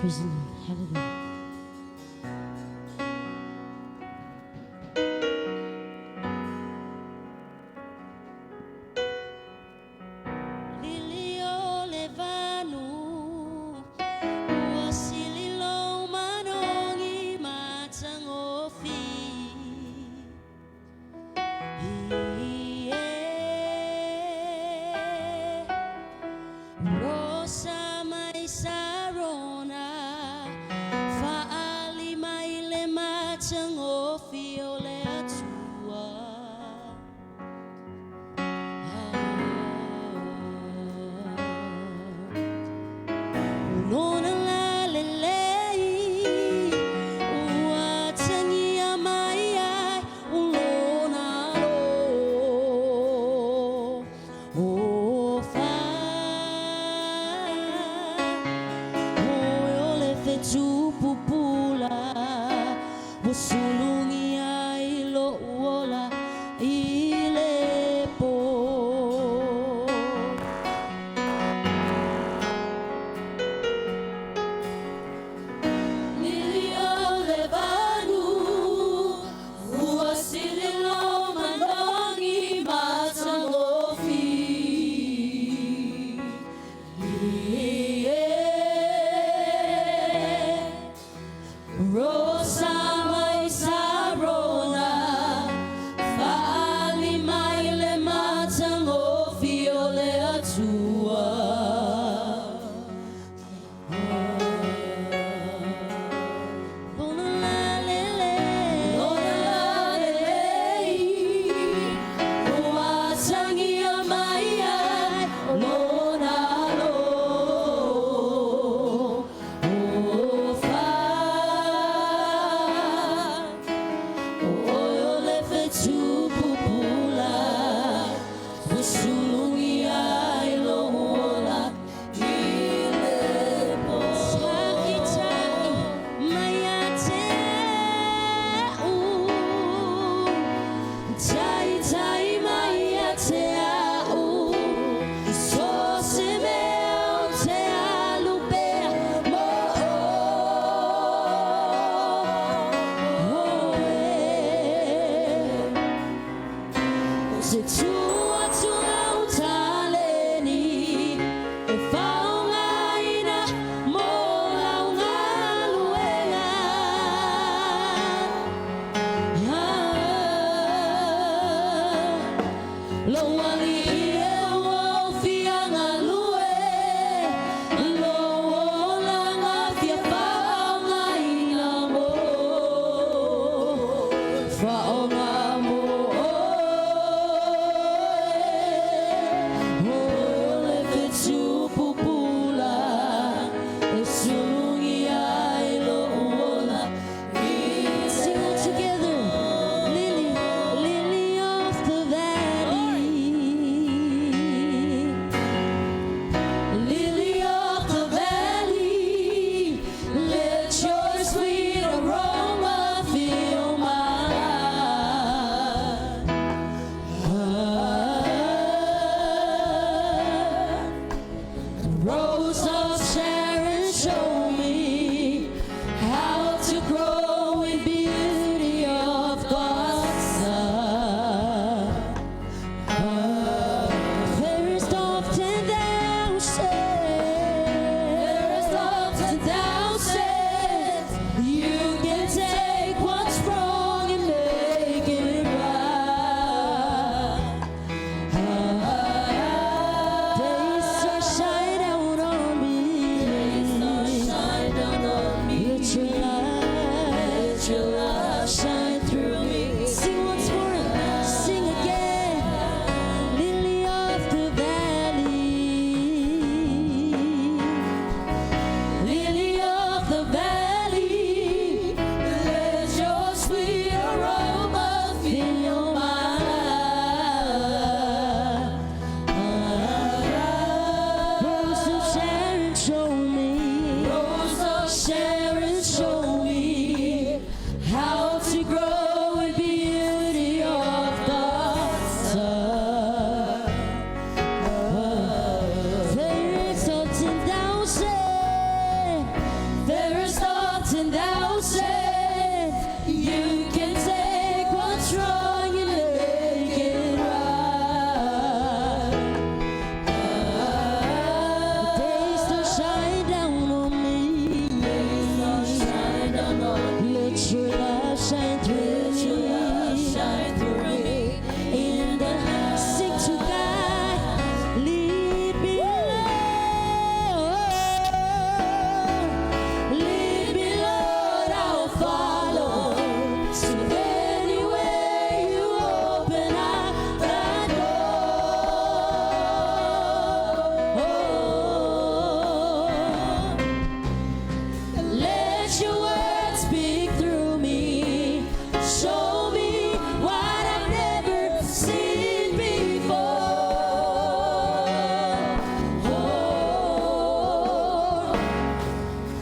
Praise the Lord. Hallelujah.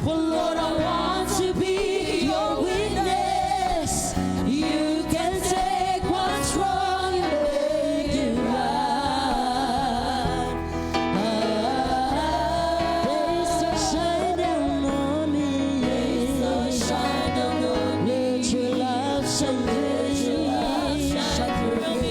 Well, Lord, I want to be your witness. You can take what's wrong and make it right. There's sunshine down on me. There's sunshine down on me. Let your love shine through me.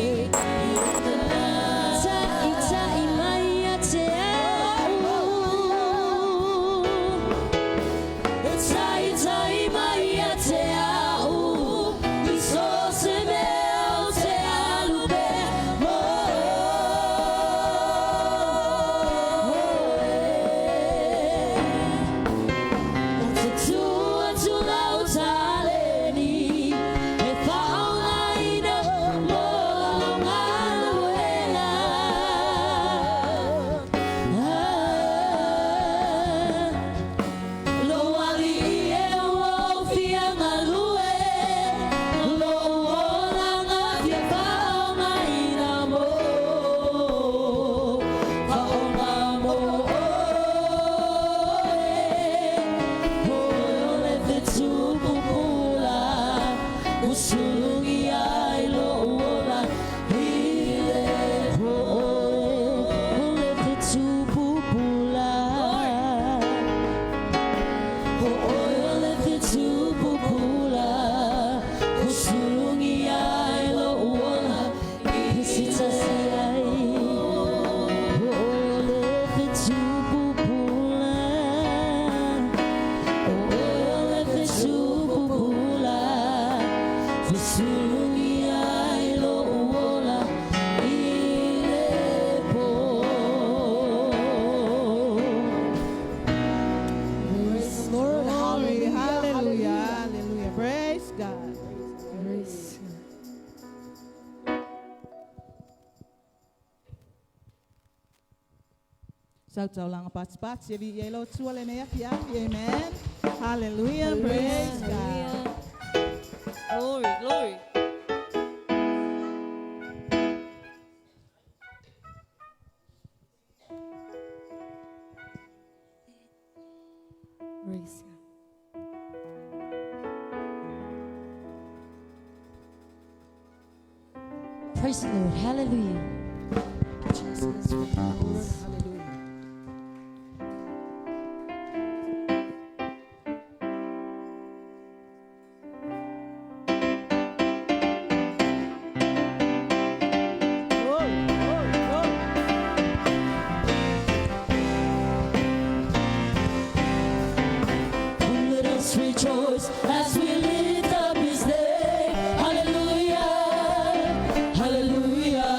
Zo lang participatie wie jij loopt zo alleen ja, amen. Hallelujah, praise God. Glory, glory. Praise God. Praise the Lord. Hallelujah. Jesus, hallelujah. Rejoice as we lift up his name. Hallelujah, hallelujah.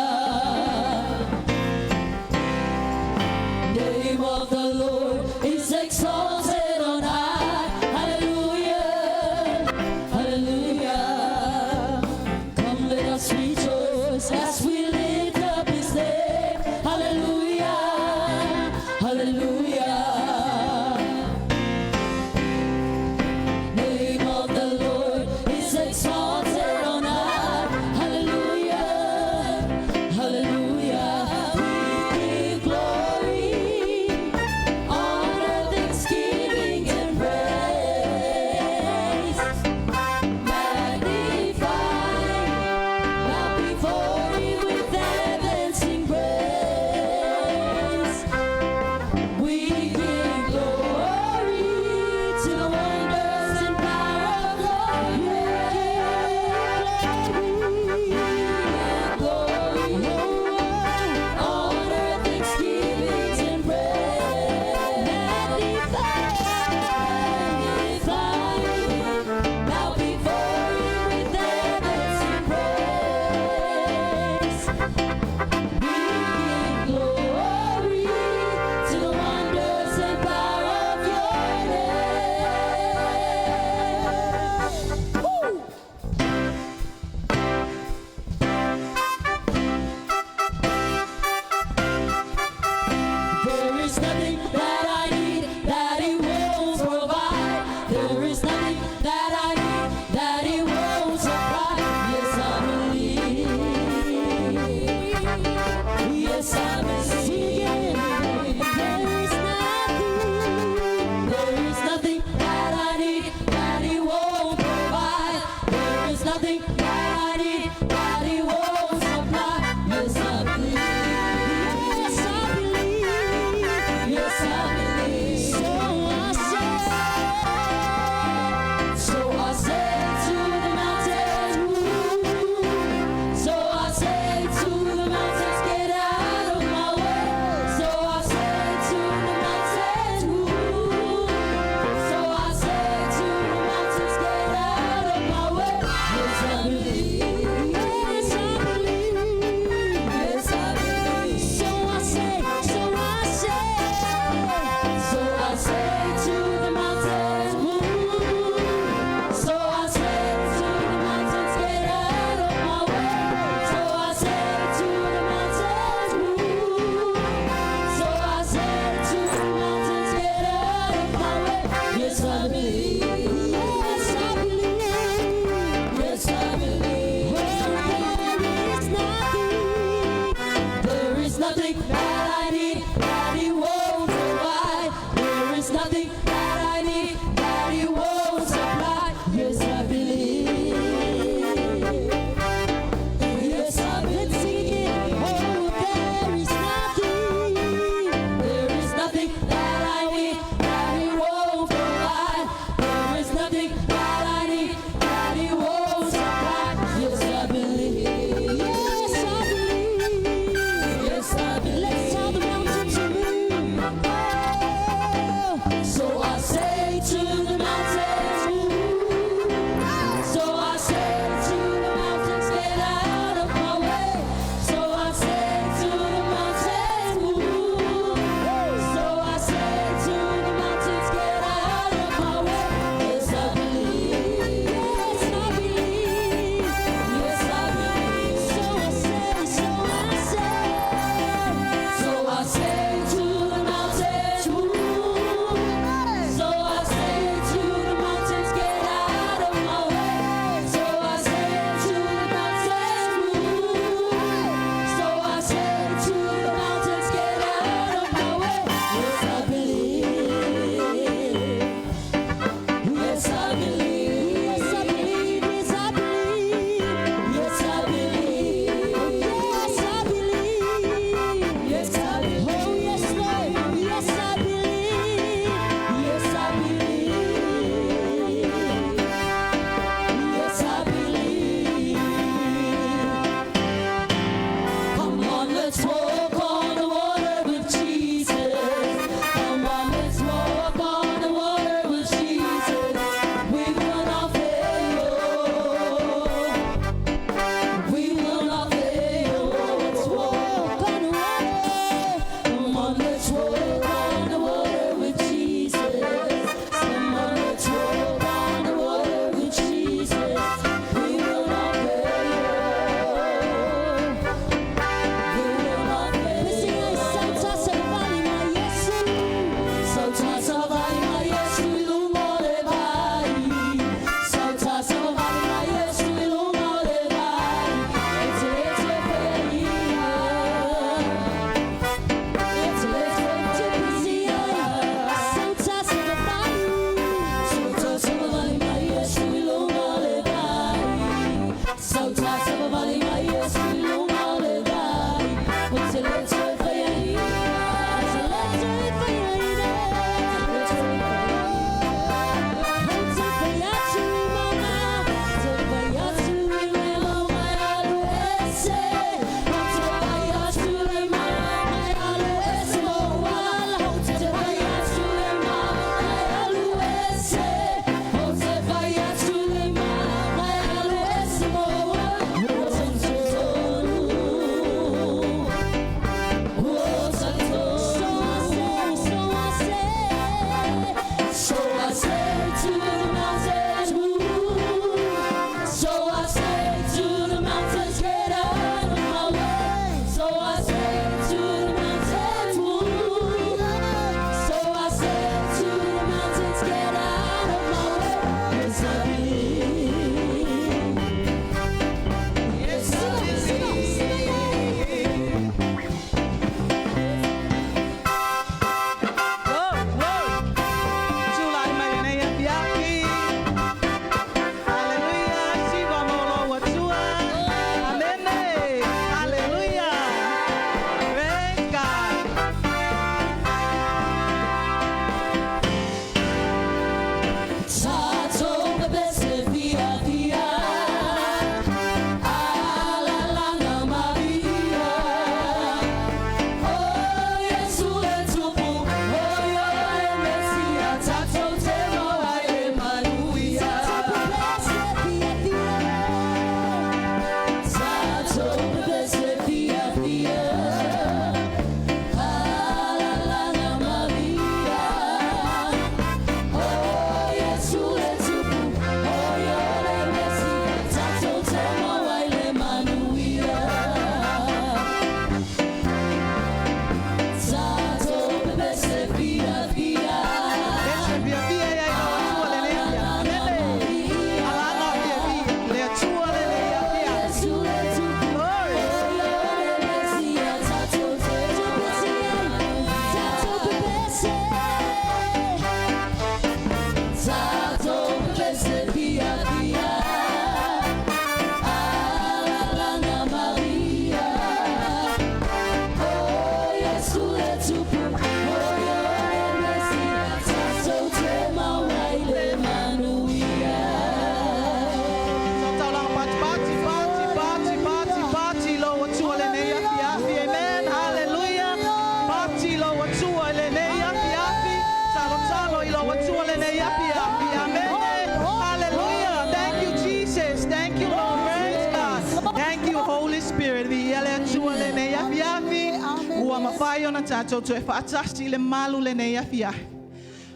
pei ona tātou tu e whaatasi le malu le nei awhia.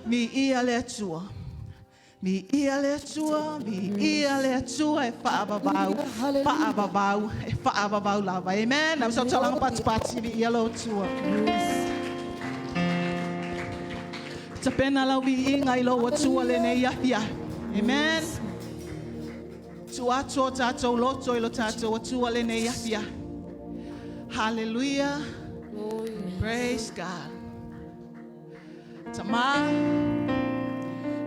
Mi ia le atua. Mi ia le atua, mi ia le atua e whaababau. Whaababau, e whaababau lava. Amen. Nau sau talanga pati mi ia lo atua. Ta pena lau mi inga I lo atua le nei awhia. Amen. Tu atua tātou loto I lo tātou atua le nei awhia. Hallelujah. Praise God. Tama.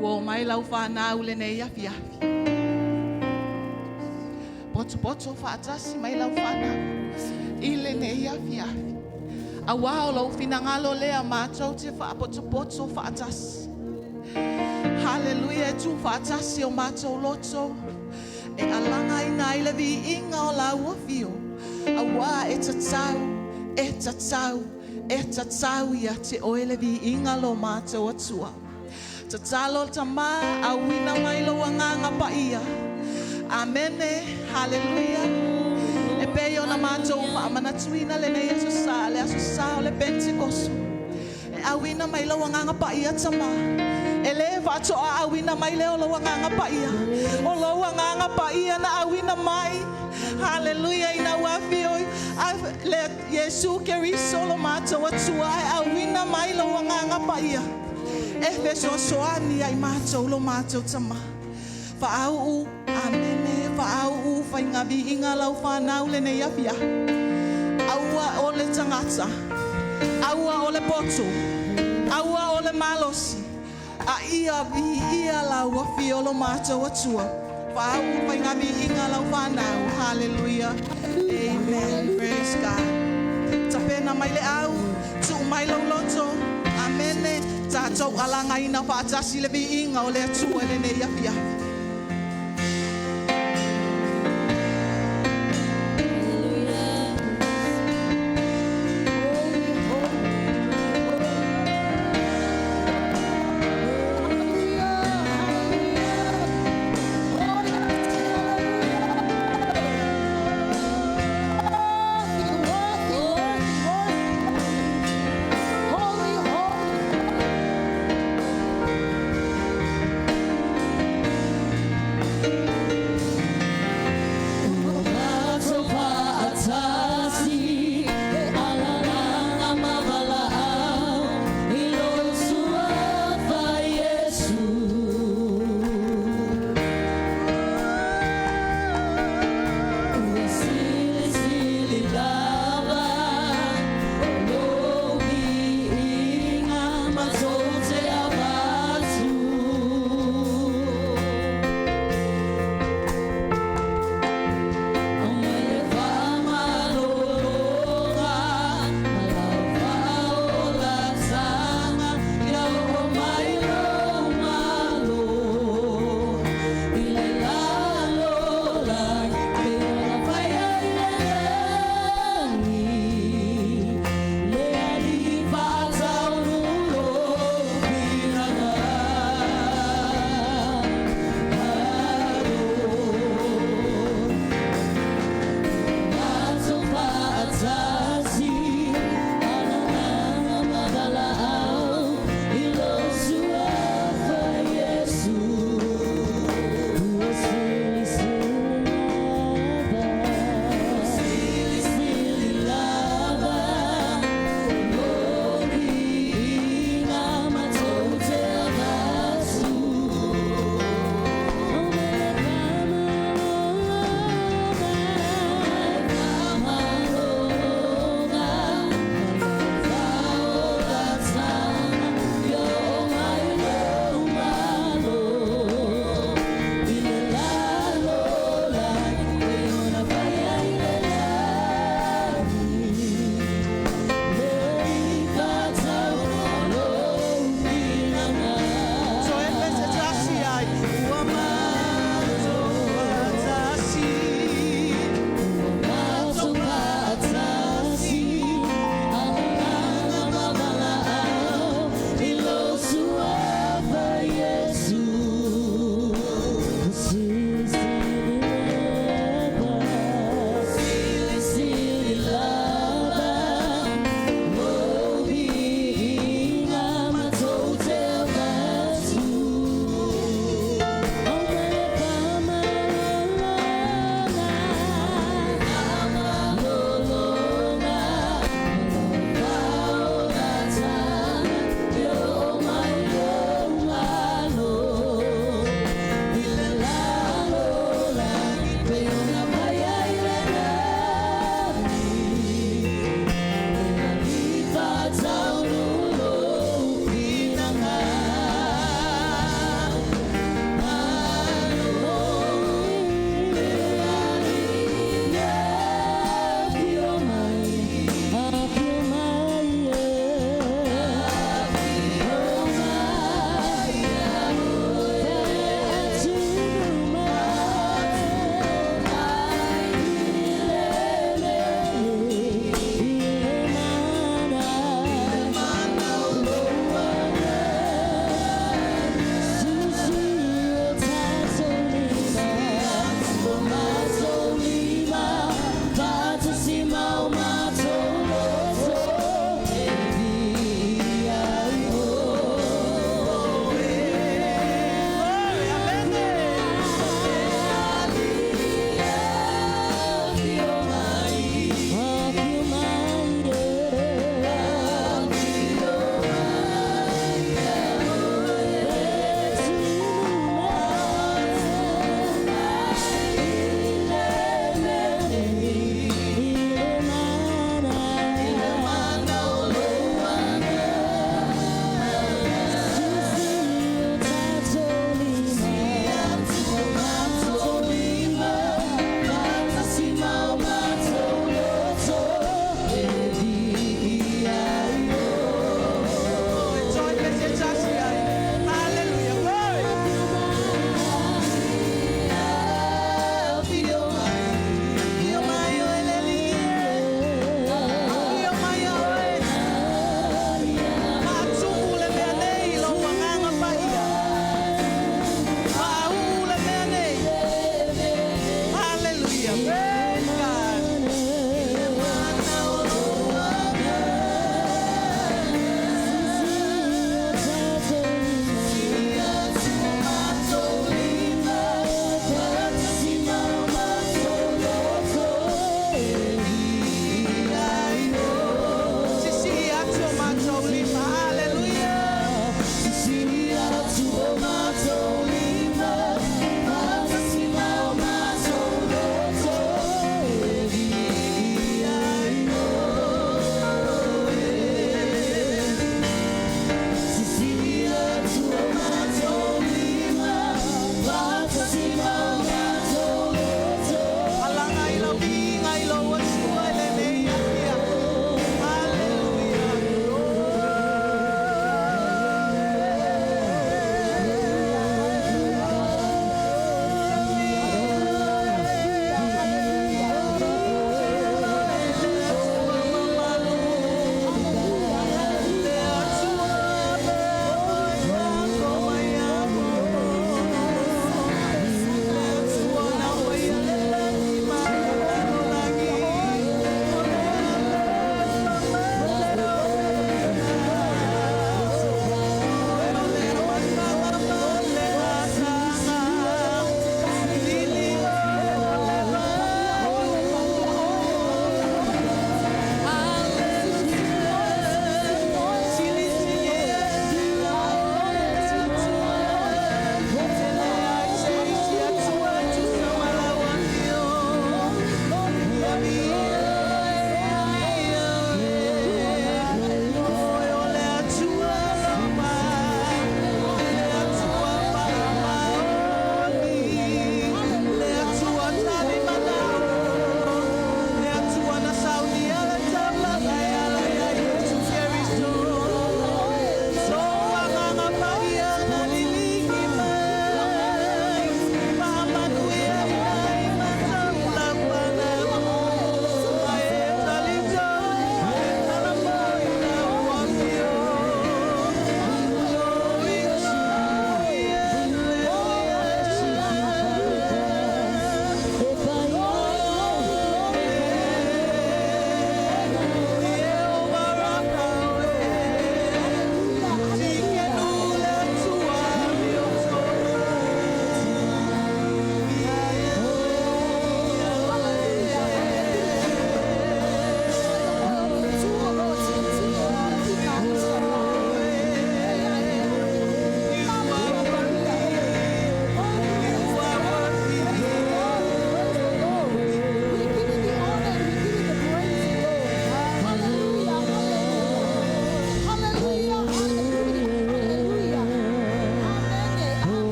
Wo mai lau whanau le nei afi afi. Poto whaatasi mai lau whanau. I le nei afi afi. A wao lau finangalo lea mātou te poto whaatasi. Hallelujah. Tu whaatasi o mātou loto. E alanga ina I le vi inga o lau afio. A wā e tatau. E tatau ia te oele vi inga lo mātou atua. Tatalo tama a wina mai lo nganga pa ia. Amene, hallelujah. E peo na mātou pa amana tuina le nei aso sa le Pentecost. E a wina mai lo nganga pa ia tama. E le vato a wina mai le o lo nganga pa ia. O lo nganga pa ia na a wina mai. Hallelujah, ina wafio le Yesu keri solo mātou atua a wina mai lo nganga pa ia. E feso soani ai mātou lo mātou tama. Whaau amene, whaau whainga vi inga lau whanau le nei awhia. Aua o le tangata, aua o le poto, aua o le malosi. A ia vi ia lau wafi o lo mātou atua. Whaau whainga vi inga lau whanau. Hallelujah. Amen. Praise God. Tapena mai le au, tu mai lau loto. Amene. Tātou alanga ina whaatasi le vi inga o le atua le nei awhia.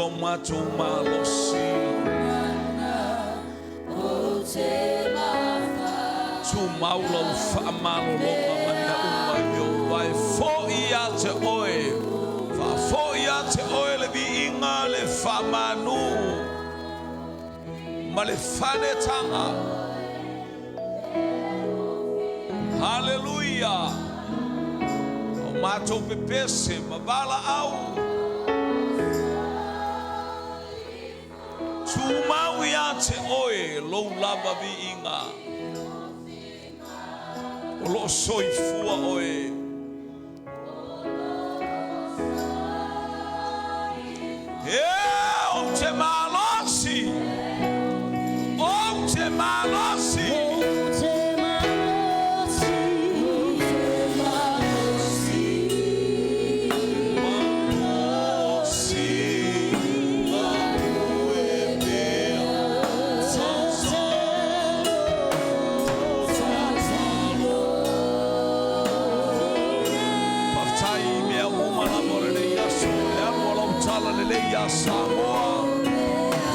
lo mato malosi tu maulo fa malo lo manda uma yo vai fo ia te oe fa fo ia te oe le bi inga le fa manu ma le fane tanga. Hallelujah. O mato pepese mabala au tu mau ia te oe lo lava bi inga o lo soifua oe o te malosi o te malosi Samoa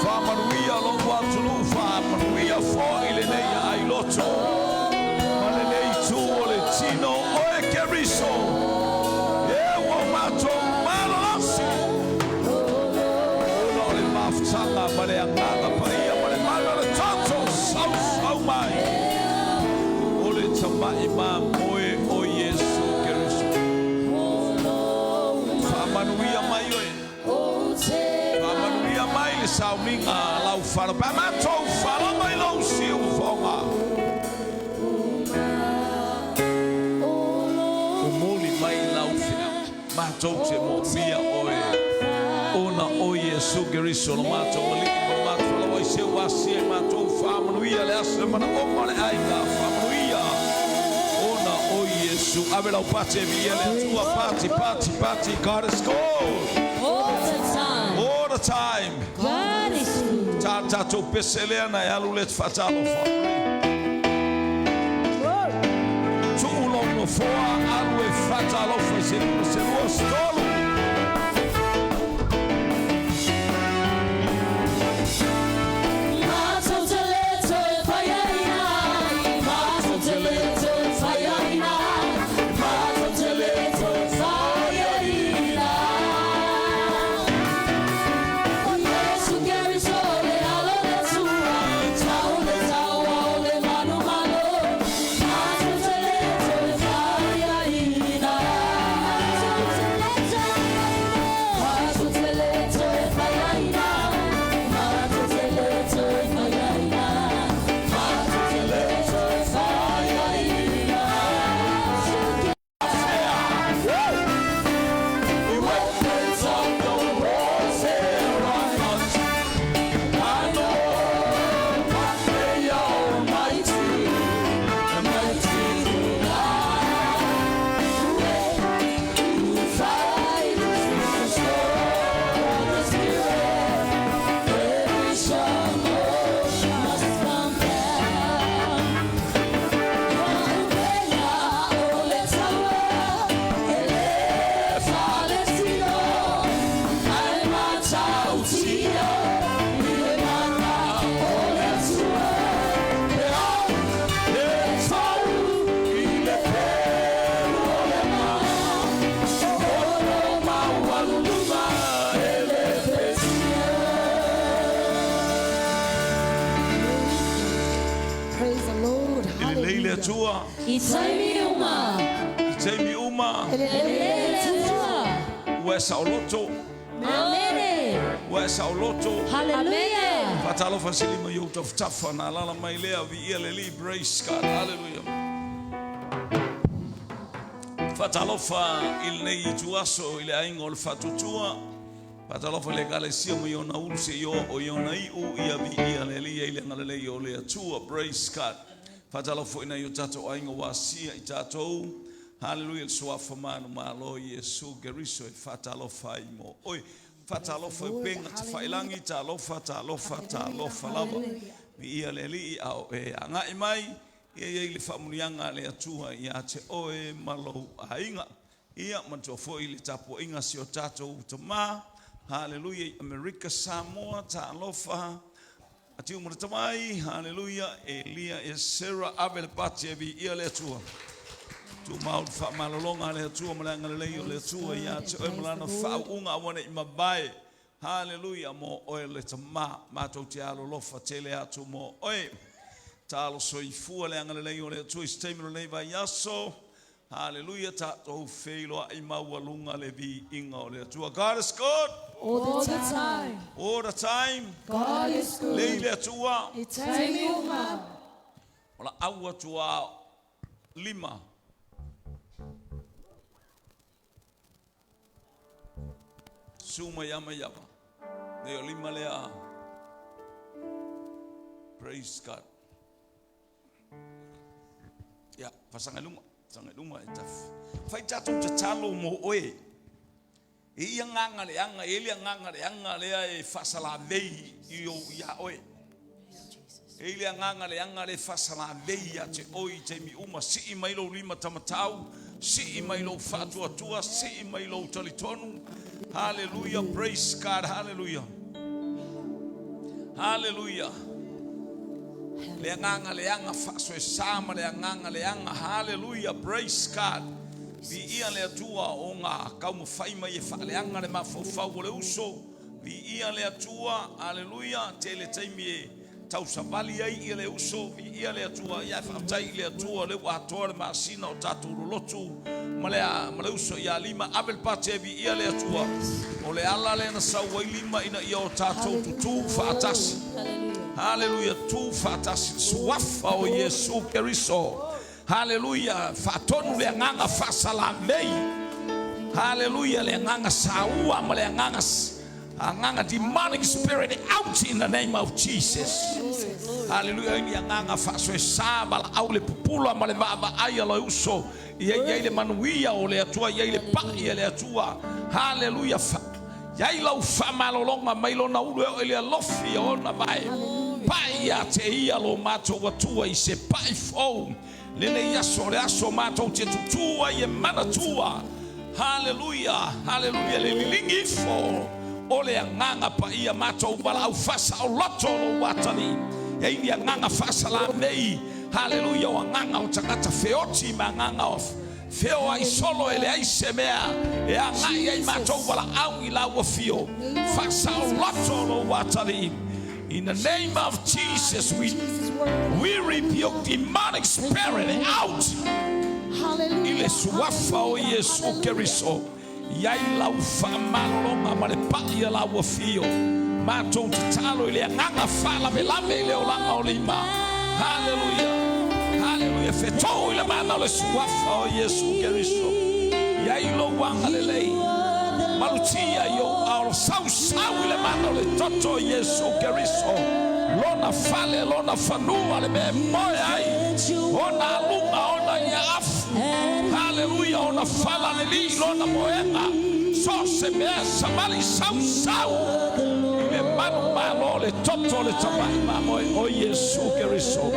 fa manuia lo watulu fa manuia fo ile nei ai loto malelei tu ole tino oe keriso e wo mato malosi no le maftanga male anganga paia male male tanto sau mai ole tamai ma moe o Yesu keriso fa manuia mai oe sauminga lau falo pa matou falo mai lo siu fonga o moli mai lau fina matou te mo mia oe ona o Yesu Keristo lo matou ali mo matou lo vai se wasi matou famanuia le asa mana o male ai ka famanuia ona o Yesu avela o pate via le tua pati God is good all the time. God is good. Tata to peselea na yalulet fatalo fa. Tu ulong no foa alwe fatalo fa se lo stolo. Itaimi uma Ue sauloto Ue sauloto Hallelujah. Fatalo fasilima yotof tafa na lala mailea vi li brace God. Hallelujah. Fatalo fa il nei tuaso ile aingol fatutua. Fatalo fa le galesia mo yona ulse yo o yona iu ia vi ile ngale yo le tua brace God. Fatalo fo ina yotato aingo wasia itato. Hallelujah. Suafa manu malo Yesu Keristo fatalo fa imo. Oi fatalo fa penga tfailangi talo fa lava. Mi ia leli au anga imai ia ile famunianga le atua ia te oe malo ainga. Ia mato fo ile tapo inga sio tato utama. Hallelujah. America, Samoa, Talofa. Atiu Muratamai. Hallelujah. Elia is Sarah Abel Patievi Ialetua. Tu Mount Malonga Letua Malanga Leo Letua Yat Emlano Faunga one in my bay. Hallelujah. More oil let a mato tialo lofa teleatu more oil. Talo soifua Langa Leo Letua Stamina Leva Yaso. Hallelujah. Tato failure imawalunga levi inga Letua. God is good. All the time. All the time. God is good. Leila tua. Eternal. Ola awa tua lima. Suma yama yama. Neo lima lea. Praise God. Ya, pasangaluma. Sangaluma itaf. Fai jatuh jatalo mo oe. Iya nganga le anga elia nganga le anga le e fasala vei io ya oe. Elia nganga le anga le fasala vei ya te oi te mi uma si mailo lima tamatau si mailo fatua tua si mailo talitonu. Hallelujah, praise God, hallelujah. Hallelujah. Le anga faso e sama le anga hallelujah, praise God. Vi ia le atua o ngā kaumu whaima e whaaleanga le mawhauwhau o le uso. Vi ia le atua, aleluia, te le taimi e tau savali ai i le uso. Vi ia le atua, ia whautai le atua le watoa le maasina o tātou rolotu. Ma le uso ia lima abel pate vi ia le atua. O le ala le na saua i lima ina ia o tātou tutu whaatasi. Hallelujah, tu whaatasi suafa o Yesu Keriso. Hallelujah. Fatonu le nganga fasala mei. Hallelujah. Le nganga saua ma le nganga demonic spirit out in the name of Jesus. Hallelujah. Le nganga faso sa bala au le pupula ma le vava ai lo uso. Ia le manuia o le atua ia le pa ia le atua. Hallelujah. Ia lo fama lo longa mai lo na ulu ele lofi ona vai. Pai ia te ia lo mato watua I se pai fo. Lene yaso le aso mato te tutua ye manatua. Hallelujah, hallelujah. Le lilingi fo ole nganga pa ia mato bala au fasa o loto lo watani. E ia nganga fasa la nei. Hallelujah, o nganga o takata feoti ma nganga of. Feo ai solo ele ai semea. E a ngai ai mato bala au ila wa fio. Fasa o loto lo watani. In the name of Jesus, we rebuke demonic spirit out. Ile suafa o Yesu Keriso. Yai lau whamalonga ma le paia lau wa fio. Matou te talo ile nganga fala me lame ile o langa o lima. Hallelujah. Hallelujah. Fetou ile mana le suafa o Yesu Keriso. Yai lo wanga le lei. Malutia yo ao sau ile mana le toto Yesu Keriso. Lona fale lona fanua le me moya ai. Ona lunga ona ya afu. Hallelujah. Ona fala le li lona moena. So se me samali sau. Ile manu malo le toto le tamai mamo o Yesu Keriso.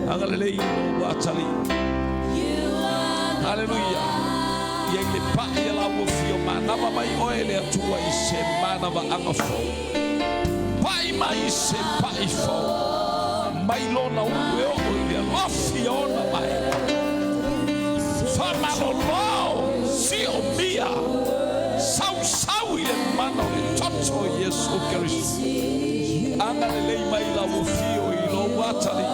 Angale lo watali. Hallelujah. Yele pa yela wo fio manava mai oele atua I se manava angafo. Pai mai se pai fo. Mai lona uwe o ile lofia ona mai. Famalo lo si o mia. Sau ile mano le toto Yesu Keriso. Angale lei mai la wo fio I lo watali.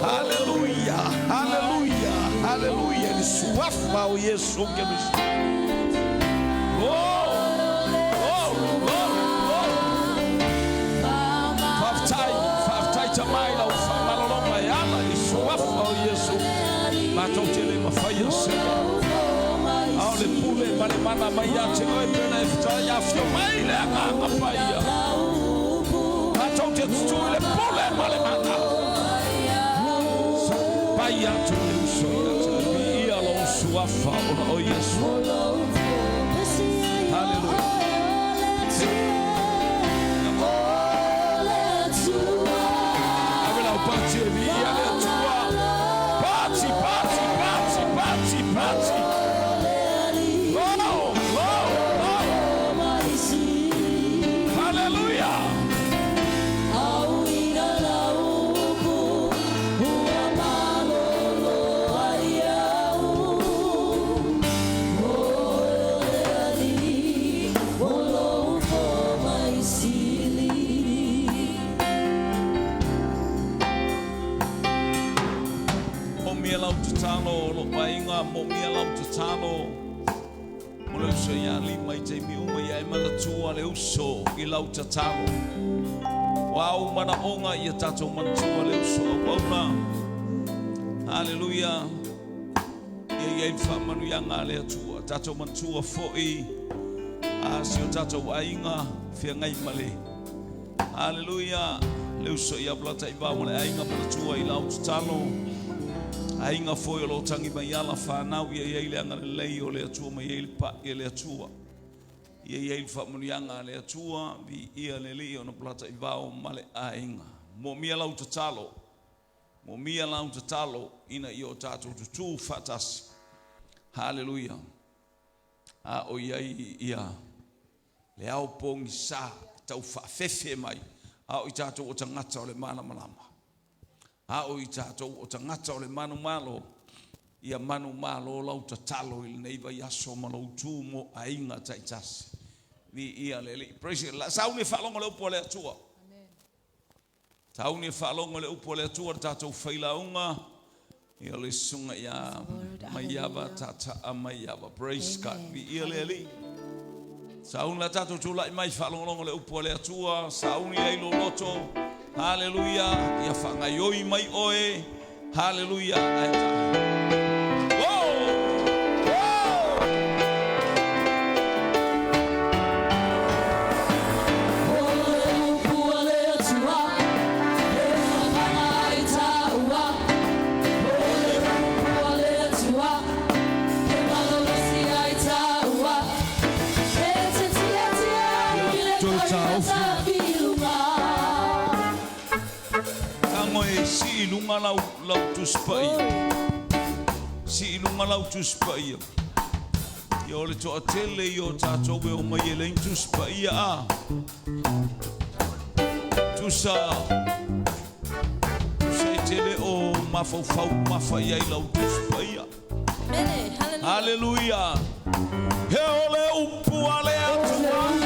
Hallelujah. Hallelujah. Hallelujah. Suafa o Yesu Keriso. Oh. Faftai tamai la ufamalonga yana I suafa o Yesu. Matou tele mafaya sema. Aole pule male mana maya te oi pena efta ya fio mai le anga paia. Matou te tule pule male mana. Paia tule uso. Suafa o Yesu. Hallelujah. Abela o parti vi ale tua. Parti. Hallelujah. Momia lau te talo lo painga, momia lau te talo. O le uso ia lima i te miuma ia e malatua le uso i lau te talo. Wau mana onga ia tatou manatua le uso au auna. Hallelujah. Ia i whamanu ianga le atua. Tatou manatua fo'i. Si o tatou ainga fia ngai male. Hallelujah. Le uso ia blata i wāma le ainga manatua i lau te talo. Ainga foi o lo tangi mai ala whanau ia iei le anga lei o le atua mai iei le pa ia le atua. Ia iei le whamunianga le atua vi ia le li o na plata i vao male ainga. Mo mia lau te talo. Mo mia lau te talo ina i o tātou tutu whatasi. Hallelujah. A o iei ia le au pongi sa tau whawhewhe mai. A o i tātou o tangata o le mana malama. A o i tātou o tangata o le manu malo. Ia manu malo lau ta talo i neiva i aso malau tū mo a inga taitasi. Vi ia lele. Praise God. Sauni e whalonga le upo le atua. Sauni e whalonga le upo le atua tātou whailaunga. Ia le sunga ia maiava tata a maiava. Praise God. Vi ia lele. Sauni la tātou tūla i mai whalonga le upo le atua. Sauni e ilo loto. Hallelujah. Ia whangai oi mai oe. Hallelujah. Si ilunga lau tuspai. Si ilunga lau tuspai. Ia ole toa tele i o tātou e o mai e lein tuspai a. Tusa e tele o mafau mafa ia i lau tuspai a. Hallelujah. He ole upu ale atua.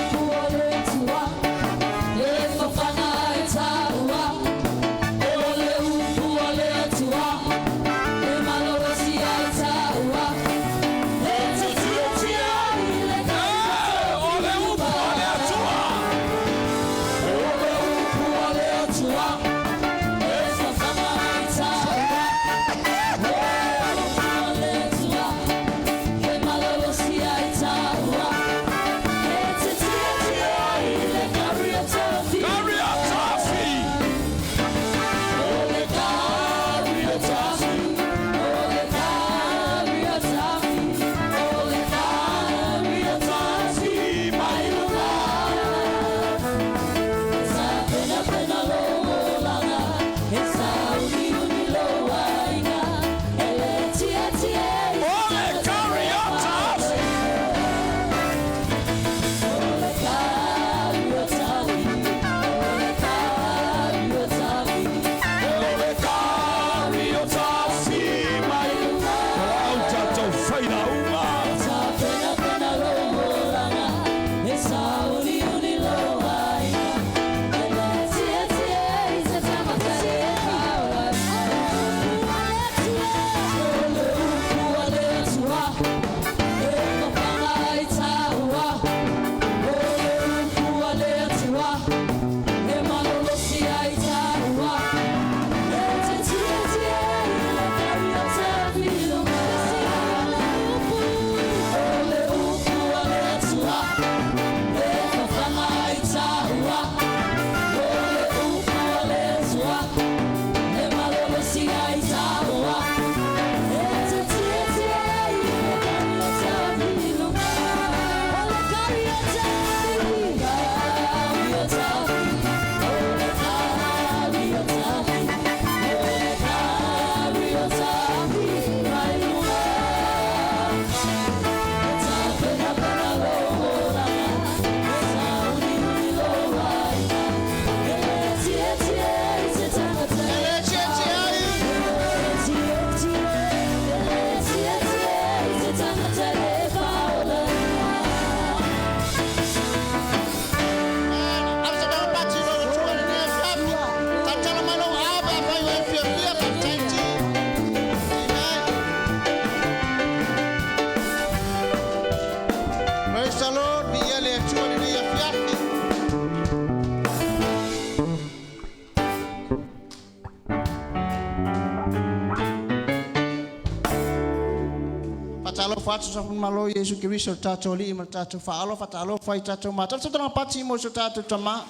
fatu sa malo Yesu Kristo tato li ma tato fa alo fai tato ma tato tanga pati mo so tato tama.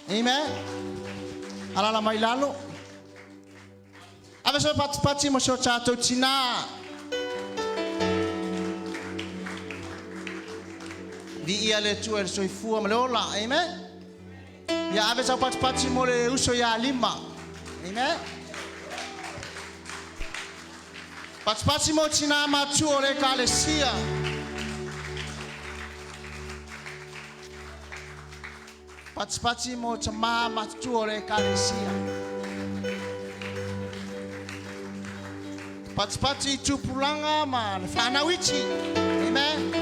Amen. Alala mai lalo. Ave so pati mo so tato tina. Vi ia le tu el so fu ma lola. Amen. Ya ave so pati mo le uso ya lima. Amen. Pati mo tina ma tu ole kalesia. Pati mo tama ma tu ole kalesia. Pati tu pulanga ma fana wichi. Amen.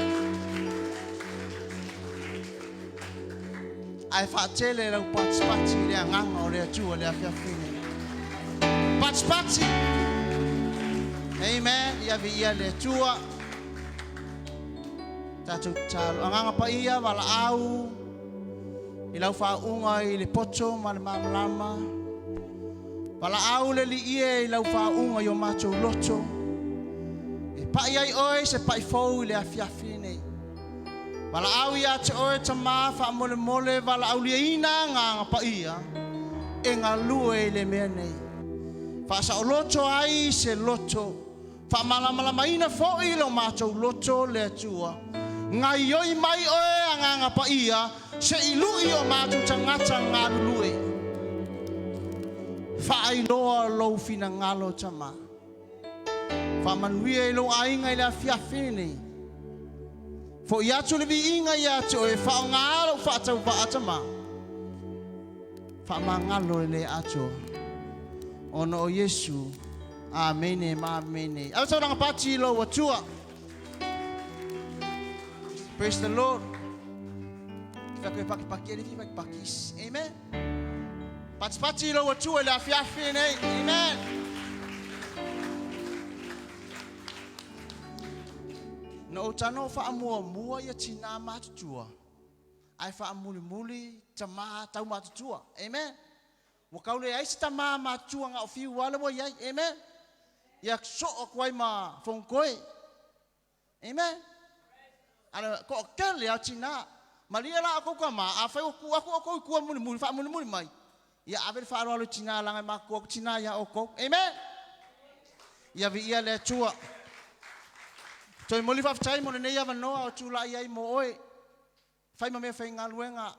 Ai fatele la pati le nganga ole tu ole afia fine. Pati. Amen. Ia via le tua. Tatu talo anganga pa ia wala au. Ilau fa unga I le poto ma le mamlama. Wala au le li ie ilau fa unga yo macho loto. E pa ia I oi se pa I fou le afiafi nei. Wala au ia te oi tama fa mole mole wala au lia ina nganga pa ia. E ngā lue le mea nei. Fa sa o loto ai se loto. Fa malama ina fo I lo macho loto le atua. Ngai yoi mai oe anganga pa ia se ilui o matu tangata ngā lului. Fa ailoa lo fina ngalo tama. Fa manuia ilo ainga ila fiafini. Fo iatu le vi inga iatu oe fa o ngalo fa tau va atama. Fa mangalo le atu. Ono o Yesu. Amen, amen. Awa sa orang pati lo watua. Praise the Lord. Kita kau paki ni, pakis. Amen. Pati lo watua le afiafi ni. Amen. No tano fa mua ya tina matutua. Ai fa muli tama tau matutua. Amen. Wakaule ai tama matua nga ofi wala mo yai. Amen. Yak so kwai ma fongkoi. Amen. Ala ko kel ya tina. Malia la aku ka ma afai aku ku muli fa muli mai. Ya ave fa ro tina la ma ko tina ya oko. Amen. Ya vi ia le tua. Toi moli fa tai mo ne ya no tu la ia mo oi. Fai ma me fai ngaluenga.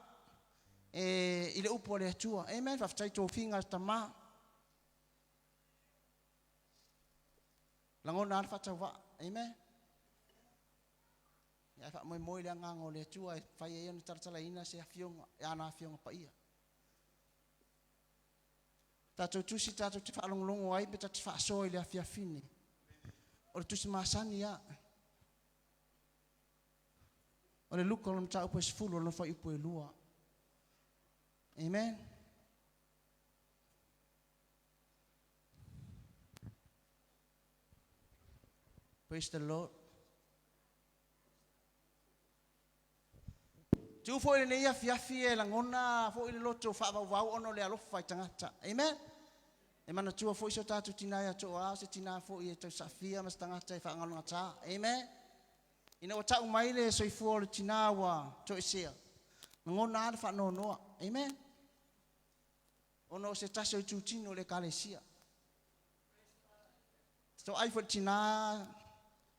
Ile upo le tua. Amen. Fa tai to finga tama. Langona fa tawa. Amen. Ya fa moi le ngango le tua fa ye no tartala ina se afiong ya na afiong pa ia. Tatu tusi tatu fa longlongo ai beta fa so ile afia fini. O tusi masani ya. O le luka lom ta upo sfulu lom fa upo lua. Amen. Praise the Lord. Tu foi le ia fiafi la ngona foi le loto fa va ono le alofa tangata. Amen. E mana tu foi so tatu tina ya to a se tina foi e to safia mas tangata fa ngalo ngata. Amen. Ina o ta mai le so fu le tina wa to sia. Ngona fa no. Amen. Ono se taso tu tino le kalesia. So ai for tina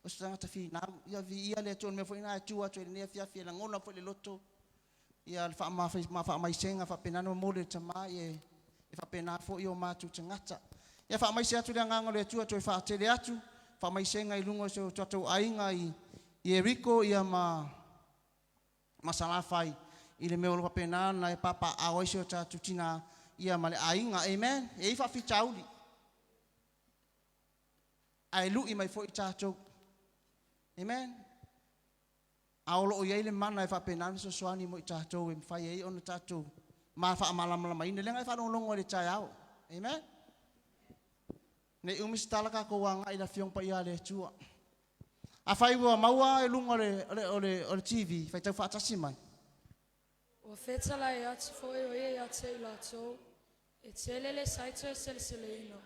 o se tangata fi na ya vi ia le ton me foi na tu a to le fiafi la ngona foi le loto. Ia fa mai senga fa penano mole tama e fa pena fo io matu tangata. Ia fa mai se atu le nganga le tua to fa tele atu fa mai senga I lungo so to ainga I Eriko ia masala fai I le meolo fa pena na e papa a oisio ta tutina ia male ainga. Amen. E fa fi chauli. Ai lu I mai fo I tato. Amen. Aolo o yele mana e fa penan so soani mo tato e fa ye on tato ma fa malama mai ne lenga fa longo le chayao. Amen. Ne umistala ka ko wanga ila fiong pa ia le tua. A fai wa maua e lunga le TV fa tau fa tasi mai. O fetala e atu foi o e ate I lato e tele le saito e selselino.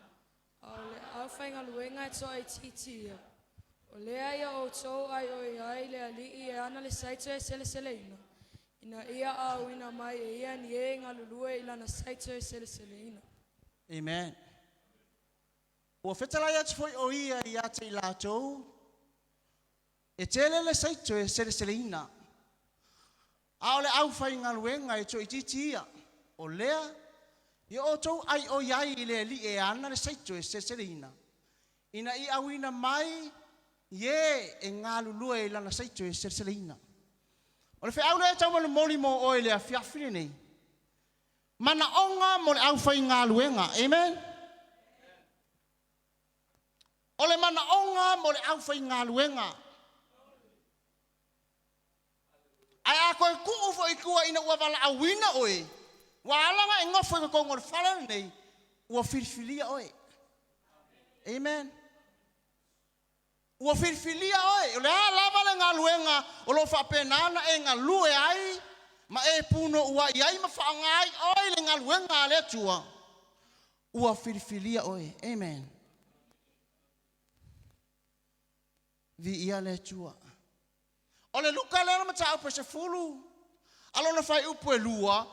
Au fai ngā luenga e toa I titi ia. O lea ia o tau ai o iai le alii e ana le saito e sele sele ina. Ina ia au ina mai e ia ni e ngalulue ilana saito e sele sele ina. Amen. Ua whetala ia te foi o ia i ate i lātou. E tele le saito e sele sele ina. A ole au whai ngaluenga e to i titi ia. O lea, i o tau ai o iai i le li e ana le saito e sele sele ina. Ina i au ina mai, ye e ngā lulua i lana saito e sele sele ina. O le whai au le tau manu moli mo o e le a fiafine nei. Mana onga mo le au whai ngā luenga. Amen? O le mana onga mo le au whai ngā luenga. Ai a koe kuu fo i kua ina ua wala awina oe. Wa alanga e ngofo i kongo le whala nei. Ua whirifilia oe. Amen. Ua whirifilia oe. O le a lava le ngā luenga. O lo whapenana e ngā lue ai. Ma e puno ua iai ma whaangai oe le ngā luenga le tua. Ua whirifilia oe. Amen. Vi ia le tua. O le luka lera ma tau pe se fulu. Alo na fai upu e lua.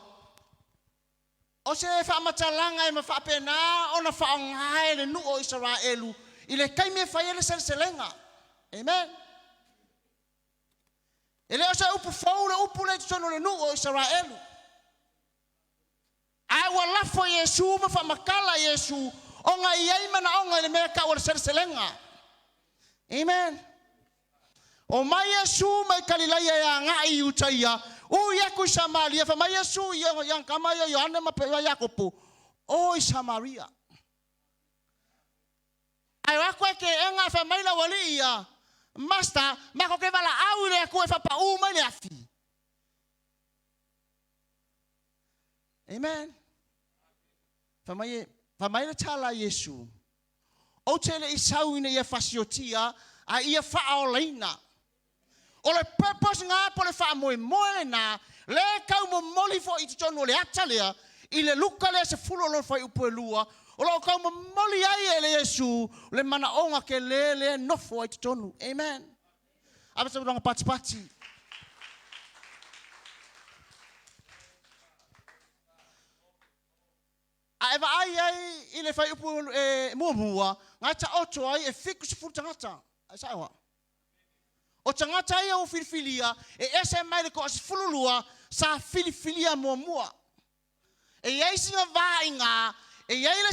O se whamatalanga e ma whapena. O na whaangai le nu o Israelu. I le kaime fai ele selenga. Amen. E leo se upu fau le upu le tutono le nu o Israelu. Ai wa lafo Yesu ma whamakala Yesu. O nga iei mana o nga le mea ka o le selenga. Amen. O mai Yesu mai Galilea ya ngai utaia. O yaku Samaria fa mai Yesu yang kama ya Yohana ma pe Yakobo. O Samaria. Ai wa ko ke enga fa mai la wali ia. Master, ma ko ke vala au le ko fa pa u mai le afi. Amen. Fa mai le tala Yesu. O tele isau ina ia fasiotia a ia fa olaina. O le purpose ngā po le wha moe moe na le kau mo moli fo i titono le atalea i le luka le se fulo lo fai upo e lua o lo kau mo moli ai e le Yesu le mana onga ke le nofo i titono. Amen. Apa sa uranga pati pati. A eva ai i le fai upo e mua ngā ta oto ai e fiku se fulu tangata. Ai sa ewa. O tangata ia o filifilia, e ese mai le ko as fululua, sa filifilia mua. E iei singa vainga, e iei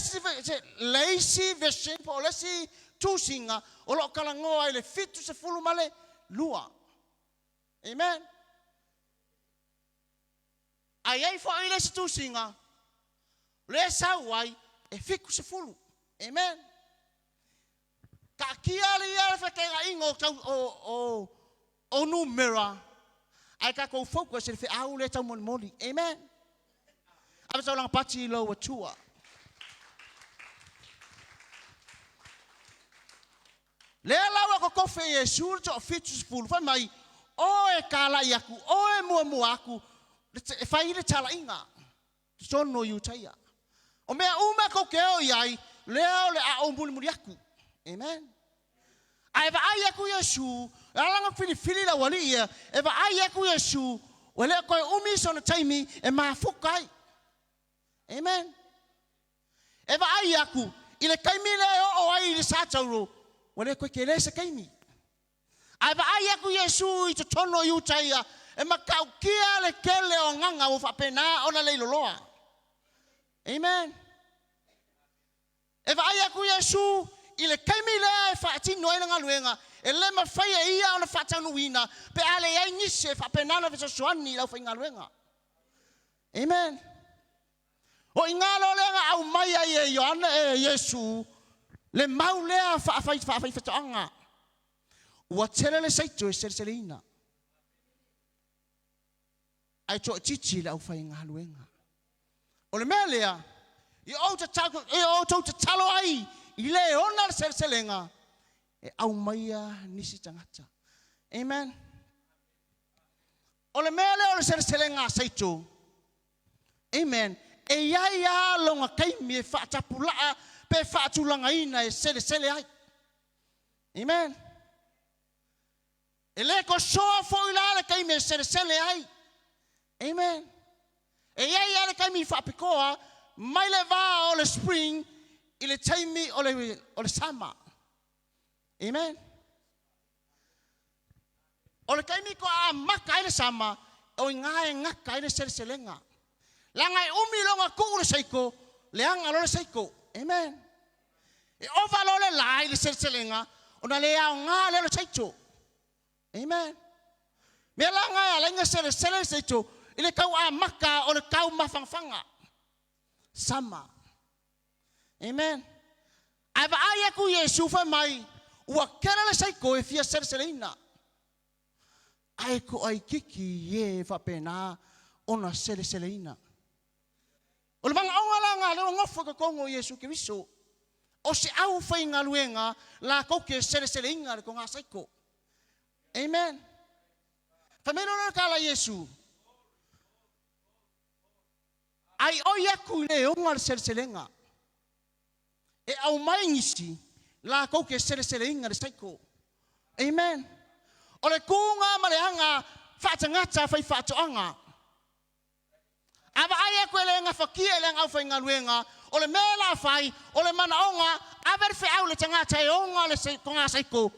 leisi version po lesi tusinga, o lo kalangoa le fitu se fulu male lua. Amen. A iei fo i lesi tusinga, le sauai, e fiku se fulu. Amen. Ka kia le ia fa kenga ingo o numera. Ai ka ko focus e fe au le tau moli. Amen. Aba sa lang pati lo watua. Le lawa ko kofe Yesu to fitus full fa mai o e kala yaku o e mua aku e fa ile tala inga. Sono yu taia. O mea uma ko keo iai leo le a o muli aku. Amen. Ai va ai aku Yesu, alanga fili la wali ia, e va ai aku Yesu, wale ko umi so na taimi e mafukai. Amen. E va ai aku, ile kaimi le o ai le satauro, wale ko ke le se kaimi. Ai va ai aku Yesu i to tono yu taia, e makau kia le kele o nganga o fa pena ona le loloa. Amen. E va ai aku Yesu ile kaimi le fa tino ina ngaluenga ele ma fa ia ona fa tanu wina pe ale ia ngise fa penana ve soani la fa ngaluenga. Amen. O ingalo lenga au mai ai Yohana e Yesu le maule fa anga wa tele le saito selina ai to chichi la fa ngaluenga o le melea i o to talo ai ile ona selenga e au maia nisi tangata. Amen. Ole mele ole selenga saito. Amen. E ia longa kaimi e whaatapulaa pe whaatulanga ina e sele ai. Amen. Ele ko soa fo ila le kai me sele ai. Amen. E ia ia le kai mi fa pikoa mai le va o le spring i le taimi o le summer. Amen. O le kai mi ko a maka i le sama o inga e ngaka i le selenga. Langa e umi longa ku le seiko le anga lo le seiko. Amen. E ova lo le lai le selenga o na le au nga le seiko. Amen. Me langa e lenga sele seiko i le kau a maka o le kau mafangfanga. Sama. Amen. Ai va ai ku Yesu fa mai ua kera le seiko e fia seleina. Ai ko ai kiki ye fa pena ona seleina. O le manga onga langa le ngofo ko kongo Yesu Kristo. O se au fa inga luenga la ko ke seleina le ko nga seiko. Amen. Fa meno na kala Yesu. Ai o yaku le onga seleina. E au mai ngisi la ko ke seleina le seiko. Amen. O le kunga maleanga whaatangata whai whaatoanga. Ava aia koe le nga whakia le ngau whai ngaluenga, o le mela whai, o le mana onga, ava re au le tangata e onga le konga seiko.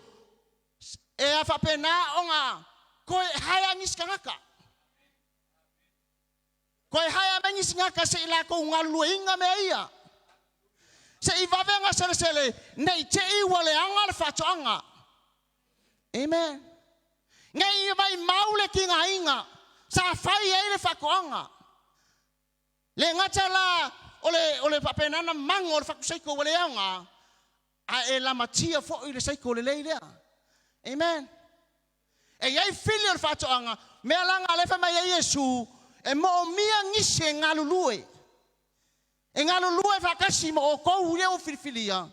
E a whapena onga, koe haya ngiska ngaka. Koe haya me ngiska ngaka se ila ko ngaluenga me ia. Se i wawenga sele nei te iwa le anga le whaatoanga. Amen. Ngai vai maule ki nga inga sa fai e le whakoanga. Le ngata la ole papenana mango le whakuseiko wale anga a e la matia fo i le seiko le leilea. Amen. E iai fili o le whatoanga mea langa le whamai e Yesu e mo o mia ngisi e ngalulue. E ngalulue whakasi mo o kou leo filifilia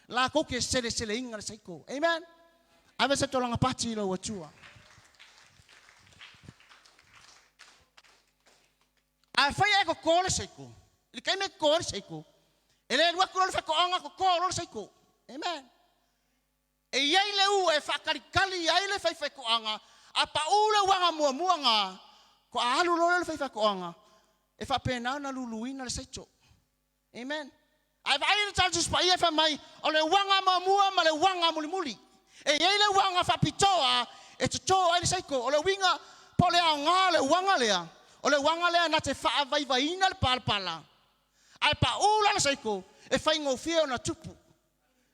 la koke sele inga le seiko. Amen. Ave se tolanga pati lo watua. A fai e ko kole seiko. Ili kai me kole seiko. Ele lua kolo le whakoanga ko kolo le seiko. Amen. E iai le u e whakarikali iai le whai whakoanga. A pa ule wanga muanga. Ko a alu lole le whai whakoanga. E whapena na luluina le seito. Amen. Ai vai le chances pa ia whamai. O le wanga mua ma le wanga muli. E iai le wanga whapitoa. E tutoa le seiko. O le winga po le anga le wanga lea. O le wanga lea na te wha vai le palpala. Ai pa ula le seiko, e whai ngofia o na tupu.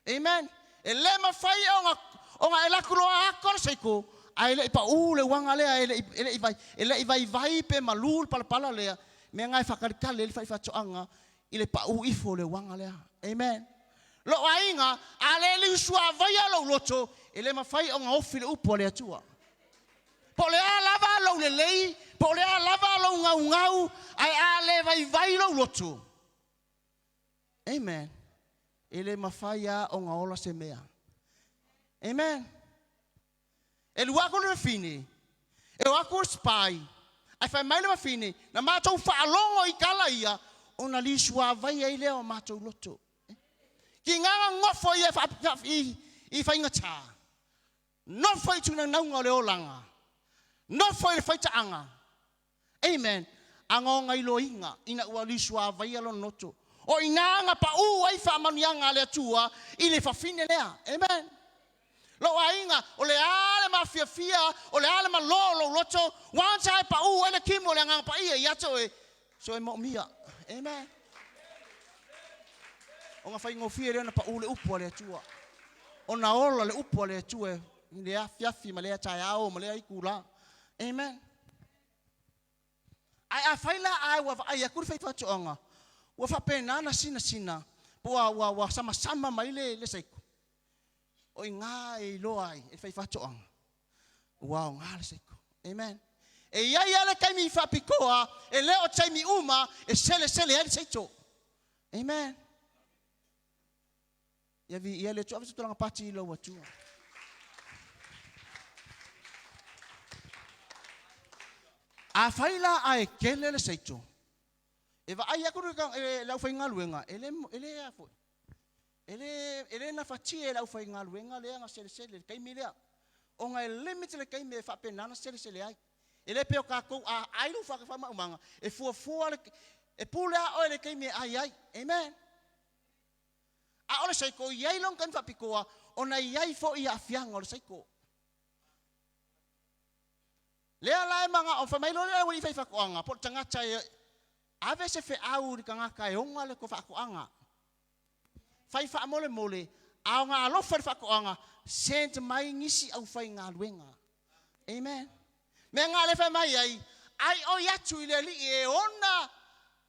Amen. E le ma whai onga e lakuloa ako le seiko, ai le pa ule wanga lea, e le i vai pe malul palpala lea, mea ngai whakarikale le whai whatoanga, i le pa ifo le wanga lea. Amen. Lo ainga, a le li usua vai alo loto, e le ma whai onga ofi le upo le atua. Po le a lava lo le lei, po le a lava lo ngau, ai a le vai lo loto. Amen. Ele mafaya o nga ola se mea. Amen. Ele wako le fini. E wako spy. Ai fai mai le fini. Na matou whaalongo i kala ia. O na lisua vai ai leo matou loto. Ki nganga ngofo i fai ngata. Nofo i tuna naunga le olanga. Nofo i fai taanga. Amen. Anga ngai lo inga. Ina ua lisua vai alo noto. O inanga pa ai whamanianga le atua i le whawhine lea. Amen. Lo ainga, o le ale ma fia, o le ale ma lolo loto, wantai pa ai le kimo le anga pa ia i ato e, so e mo mia. Amen. O nga whai ngofia lea na pa le upo le atua. O na ola le upo le atua, i le afiafi ma lea tai ao, ma lea ikula. Amen. Ai a whaila ai wa ai a kuri whai whatoanga. Wa whapena na sina. Wa sama mai le seiko. O ngā e loa ai, e whai whatoanga. Wow, ngā le seiko. Amen. E iai ale kaimi i whapikoa, e leo taimi uma, e sele ele seito. Amen. Ia le tuawa tutulanga pati i lo watua. A whaila a e kele le seito. E va ai aku ka lau fai ngaluenga ele afo ele na fatia lau fai ngaluenga le nga sele kai milea o ngai limit le kai me fa penana sele ai ele pe o ka ko ai lu fa ka ma manga e fu le e pula o le kai me ai amen a ole sai ko yai long kan fa pikoa ona yai fo ia afianga ole sai ko le ala manga o fa mai lo le wi fa ko anga po tanga chai ave se fe au di kanga kai onga le ko fa ko anga fai fa mole au nga lo fa ko anga sent mai ngisi au fai nga luenga amen me nga le fa mai ai o ya tu le li e ona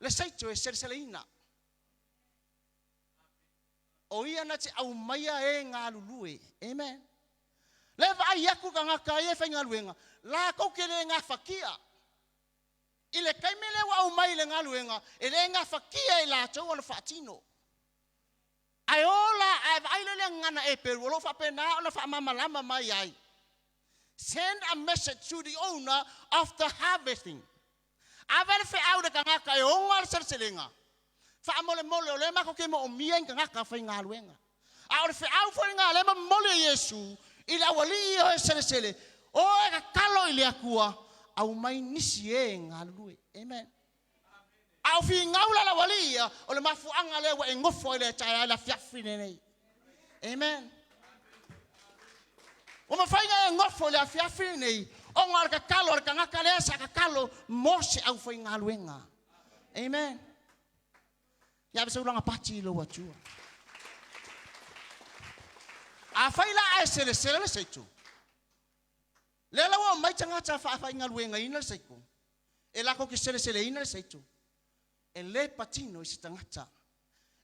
le sai tu e serselina o ia na te au mai e nga lulue amen le va ia ku kanga kai e fai nga luenga la ko ke le nga fakia ile kai mele wa au mai le nga luenga ele nga fakia ila to ona fatino ai ola ai le ngana e pe lo fa pena ona fa mama lama mai ai send a message to the owner after harvesting aver fe au de kanga kai onga serselenga fa mole le ma ko ke mo mien kanga ka fa nga luenga au fe au fo nga le mole yesu ila wali o sersele o ka kalo ile akua au mai nisi e nga lue amen au fi ngaula la walia o le mafu anga le wa ngofo ile taya la fiafi nei amen o ma fai nga ngofo le fiafi nei o ngal ka kalo ka ngaka le sa ka kalo mosi au fai nga luenga amen ya be ulanga pati lo wachua a fai la ai sele seitu le la wa mai tanga cha fa nga luenga ina seiku e la ko ki sele ina seitu e le patino si tangata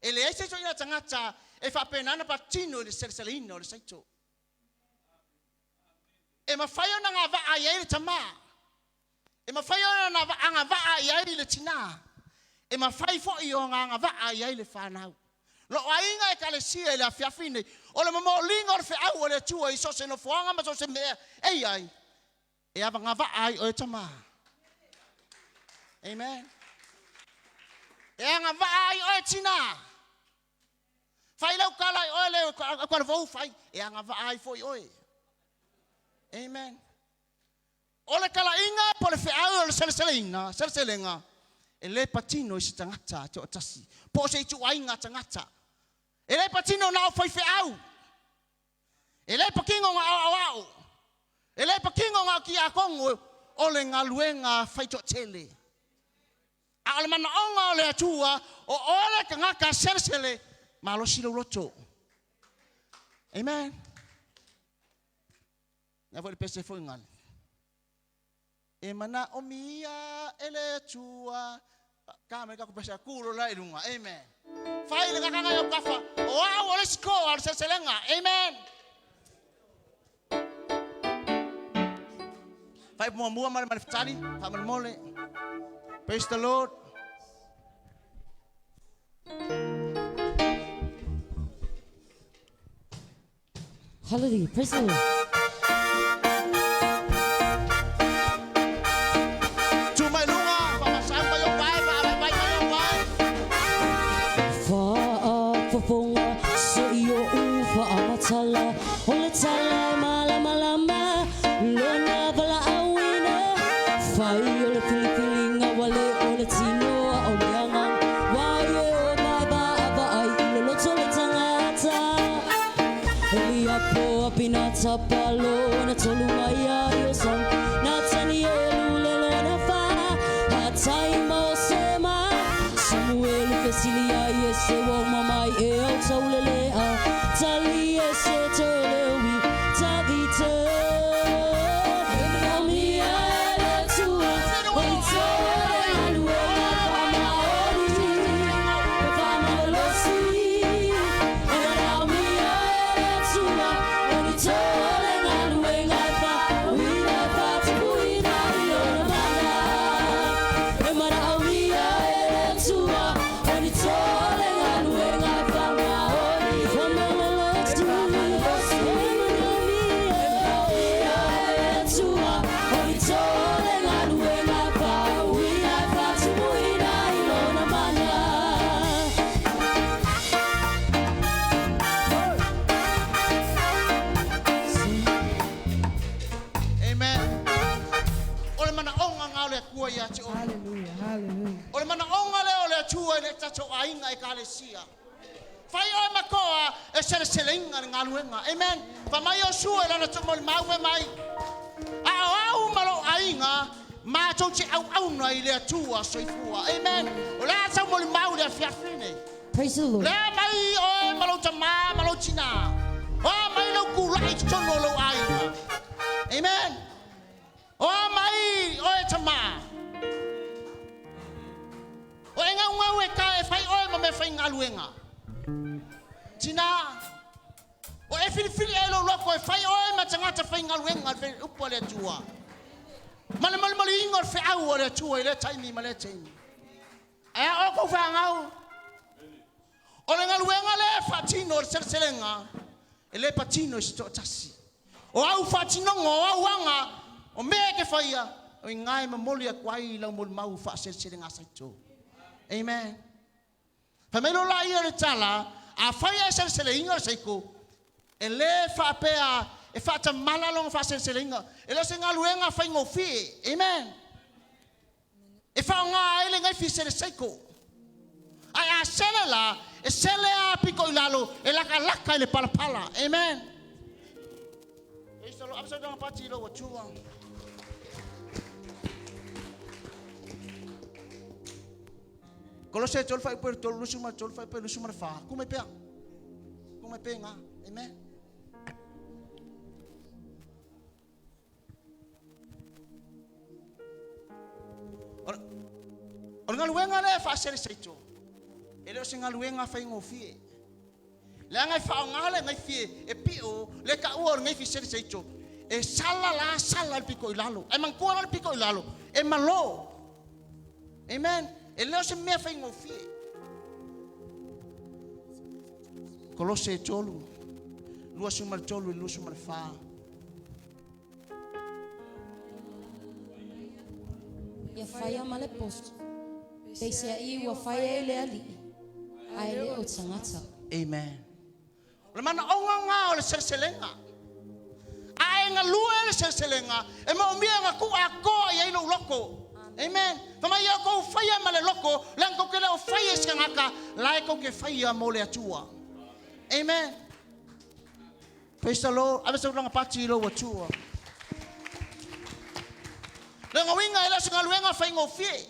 e le ese so ina tangata e fa penana patino le serselino le saito e ma fayo na nga va ai le tama e ma fayo na nga va ai le tina e ma fai fo io nga va ai le fanau lo ainga e kale sia le afiafine o le mo lingo fe au le tua i so se no foanga ma so se me ai e ava nga va ai o tama amen e nga vai o tina fai lau kala o le ko vo fai e nga vai foi oi amen o le kala inga po le fea o le serselenga e le patino si tangata te o tasi po se tu ainga tangata e le patino na fai fea e le pakingo nga au e le pakingo nga ki a kongo o le ngaluenga fai to tele al mana onga le tua o ole ka ngaka sersele malo silo loto amen na vole pese foi ngal e mana o mia ele tua ka me ka ko pese kulo la ilunga amen fai le ka nga yo kafa o a ole sko al serselenga amen fai mo mo mal mal ftali fa mal mole. Praise the Lord. Hallelujah. Praise the Lord. Cuma lunga, pamasan pa yung pai, paarabay pa yung pai. Faafafonga sa iyo faamatala oletala malamalama lona bala awina fai ole filipilinga wale ole tino ole angang wayo mai ba ai iloloto le tangata eliapo apinata palo na tolumaya yosam natani elule na fa hatai mosema Samuel fesilia yese wa mama el taulele a tali yese telewi tavita emamia tua oito alue fama ori fama losi emamia tua oito alue ngapa wina fatu wina yona emamia tua oito alue ngapa ori fama losi e le tato ainga e kalesia. Fai o makoa e seleselinga ngā luenga. Amen. Fa mai o sua e lana tumo mau e mai. Au malo ainga ma tau te au na i le atua soifua. Amen. O le atau mo mau le fiafine. Praise the Lord. Le mai o malo tama malo tina. O mai lo kulai tono lo ainga. Amen. O mai o e tama. O enga unga e ka e fai o ma me fai ngā luenga. Tina. O e fili e lo loko e fai o ma tangata fai ngā luenga fe upo le atua. Male ingor fe au le atua i le taimi ma le taimi. E o ko fa ngau. O le ngā luenga le fatino le serselenga. E le patino i sto tasi. O au fatino ngo au anga. O me ke faia. O ngai ma moli a kwai lau mol mau fa serselenga saito. Amen. Fa me lo la ia le tala. A faia serselenga saiko. E le fa pea. E fa ta malalong fa serselenga. E le se ngā luenga fa ngofi. Amen. E fa ngā ele ngai fi serseiko. Ai a sele la. E sele a piko ilalo. E laka ele pala. Amen. E salo absa dong pati lo wachua. Kalau saya tol fai per tol lusuma tol fai per lusuma fa. Kume pe nga. Amen. Orang luenga le fa sere seito. Ele o singa luenga fa ngofie. Le ngai fa ngale ngai fie e pio le ka uor ngai fi sere seito. E sala piko ilalo. E mangkuara le piko ilalo. E malo. Amen. Ele o se me fa ngofie. Kolose tolu. Lua sumar tolu lu sumar fa. Ia whaia ma le posto. Pei sea i ua whaia e le ali. Ai le o tangata. Amen. Le mana onga ngā o le serselenga. Ai ngā lua le serselenga. E ma umia ngā ku a koa i ailo loko. Amen. Tama ia kou whaia ma le loko. Lanko ke leo whaia si ngaka. Lai kou ke whaia mo le atua. Amen. Praise the Lord. Awe sa uranga pati ilo watua. Le ngā winga ila si ngā luenga whai ngō fie.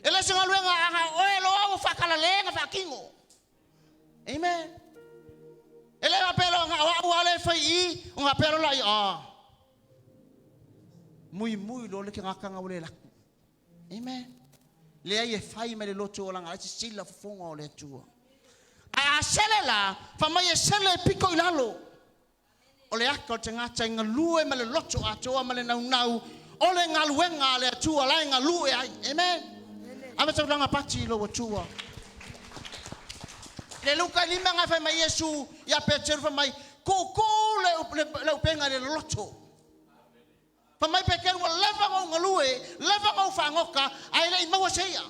Ila si ngā luenga aha oe lo au whakala lenga whakingo. Amen. Ele ngā pēro ngā wau ale whai I. O ngā pēro lai Mui lo le ke ngā kanga ule laku. Amen. Le ai e whai me le loto o langa. Aisi sila fufonga o le atua. A sele la. Whamai e sele piko I lalo. O le aka o te ngata inga lue me le loto atoa me le nau. Ole ngā luenga le atua lai ngā lue ai. Amen. Awe tau ranga pati lo atua. Le luka lima ngā whai mai Yesu. Ia pēteru whai mai. Kō le upenga le loto. Whai mai pēkeru wa lewa ngau ngā lue. Lewa ngau whangoka. Ai le imaua seia.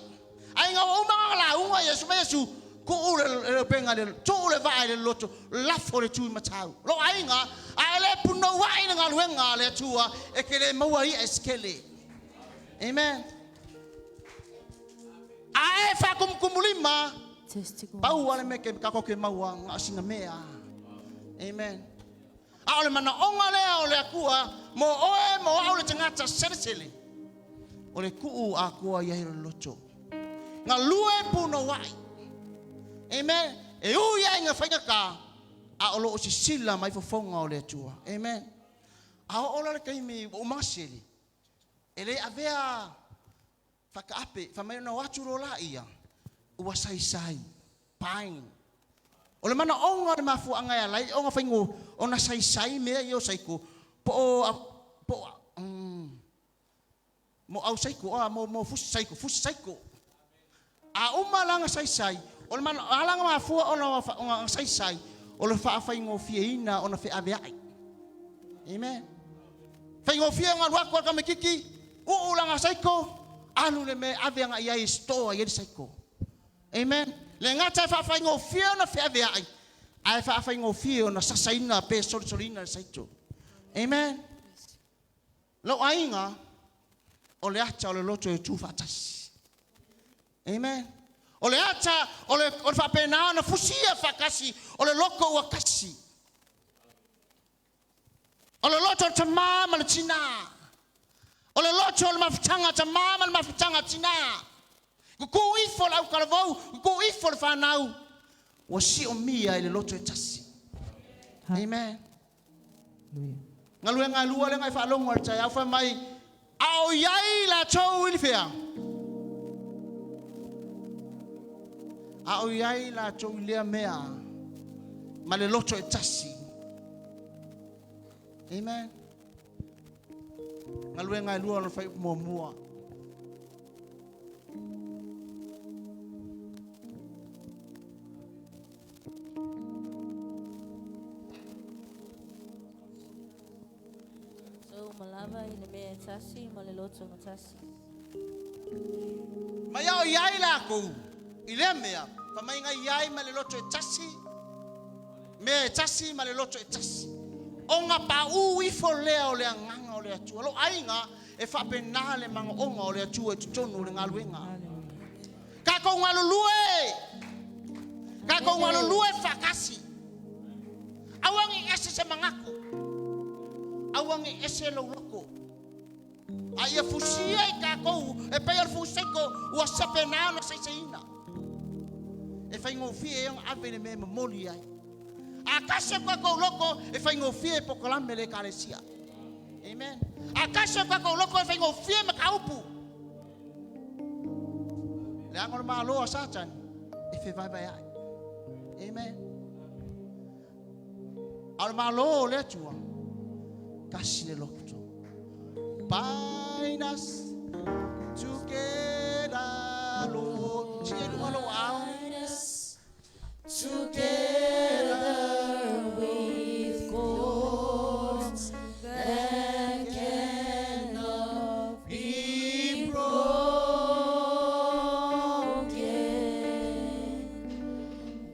Ai ngā umanga la unga Yesu mai Yesu. Ko le upenga le to le vai le loto. Lafo le tui matau. Lo ai ngā. Ai le puno wai ngā luenga le atua. E ke le maua I eskele. Amen. Ai whakumulima. Pau ale me ke kako ke maua ngā singa mea. Amen. A ole mana onga lea o le akua. Mo oe mo au le tangata seresele. O le kuu a kua i ahira loto. Ngā lue puno wai. Amen. E uia inga whainga ka. A olo o si sila mai fofonga o le atua. Amen. A o ola le kaimi o maseli. E le avea whakaape. Whamai na waturo la ia. Ua sai. Pain. O le mana onga le mafu angai alai. Onga whaingo o na sai mea i o saiko. Mo au saiko. Mo fusi saiko. A umalanga sai. O le mana alanga mafu o na sai. O le whaafai fie ina o na whi aveai. Amen. Whai ngō fie ngā ruakua ka me kiki. Uulanga saiko. Alu le me aveanga iai stoa i eri saiko. Amen. Le ngata whaafai ngō fie o na whi aveai. Ai whaafai ngō fie o na sasaina pe sorina le saito. Amen. Lau ainga o le ata o le loto e tū whaatasi. Amen. O le ata, o le whapena na fusia whakasi, o le loko ua kasi. O le loto ta mama le tina. O le loto le mafutanga ta mama le mafutanga tina. Kuku ifo lau kalavau, kuku ifo le whanau. Wa si o mia i le loto e tasi. Amen. Ngalue ngai lua le ngai whalongo al tai, au wha mai, au iai la tau ili whea. Au iai la tau ilea mea, ma le loto e tasi. Amen. Ngalue ngai lua le whai mua mua. Malava i le mea tasi, ma le loto na tasi. Ma iau iai la kou, ilea mea, pa mai ngai iai ma le loto e tasi, mea e tasi ma le loto e tasi. O ngā pa u ifo lea o lea nganga o lea tua. Lo ainga e whapena le manga onga o lea tua e tutonu le ngā luenga. Ka kou ngā lulue! Ka kou ngā lulue whakasi. Awangi ese se mangako. Awangi ese lo loko. A ia fusia i ka kou e pei al fuseko ua sepena na seiseina. E whaingo fie e ang avene me mamoli ai. A kase kwa kou loko e whaingo fie po kalame le kalesia. Amen. A kase kwa kou loko e whaingo fie me kaupu. Le angona maa loa satan e whi vai vai ai. Amen. Aole maa loa le tua. Kasi le loko tu. Bind us together, Lord. Bind us together with cords that cannot be broken.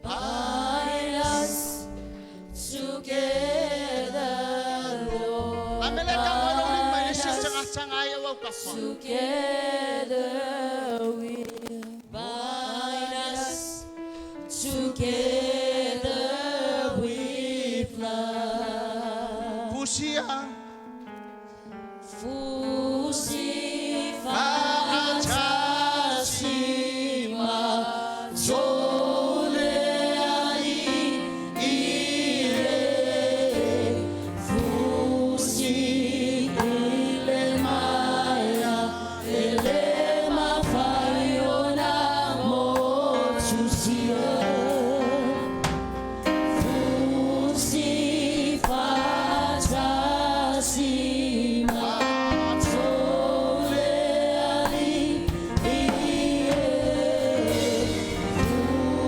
Bind us together, Lord. Together we'll bind us. Together we fly. Fusia. Fusi fatasima zoleai ire. Fusi ile maya ele mafaiona mochusia. Fusi fatasima zoleai ire.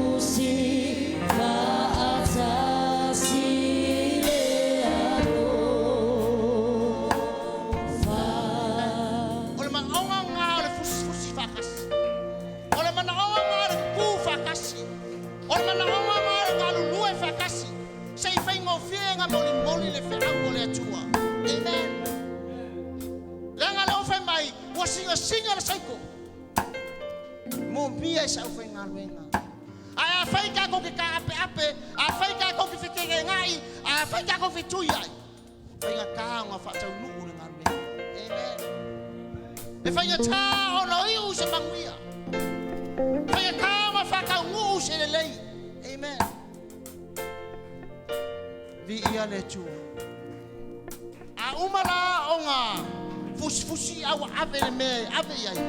Fusi fatasilearo. Ole maonga ngā ole fusi whakasi. Ole manaonga ngā ole kū whakasi. Ole manaonga ngā ole ngā lulue whakasi. Sei whaingo whienga moli le whenau o le atua. Amen. Langa leo whai mai, ua singa le saiko. Mō pia i sau whai ngā luenga. A whai ka koki ka ape, a whai ka koki whikenge ngai, a whai ka koki tui ai. Whai ngā kāonga whatau nuu le ngā luenga. Amen. E whainga tā ono iu se manguia. Whainga kāma whakau nguu se le lei. Amen. Vi ia le tua. A umara o ngā fusi au ave le mea, ave iai.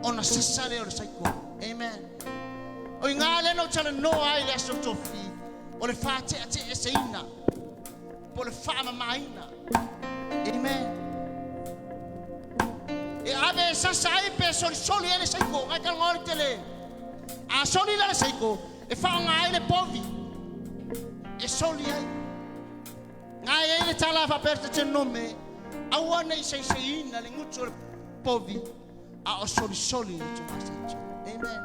Ona sasare o le saiko. Amen. O i ngā leno tala noa ai le aso tofi. O le whate a te ese ina. Po le whaama maina. Amen. E ave sasa ai pe soli ele saiko, ngai ka ngori tele. A soli la saiko, e fa nga ele povi. E soli ai. Ngai ele tala fa per te nome. A wana i sei ina le nguto le povi. A o soli le tu masa. Amen.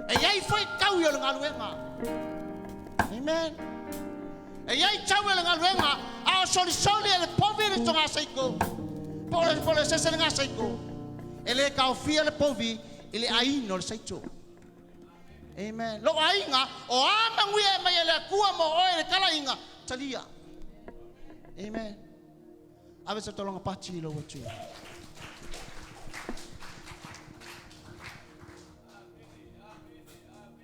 E ai foi kau yo nga luenga. Amen. E ai tau le nga luenga, a o soli le povi le tu masa iko. Pole se nga saiko. Ele ka ofia le povi, ele aino le saito. Amen. Lo ainga o ama ngui e mai le kua mo o e kala inga talia. Amen. Ave sa tolonga pachi lo watu.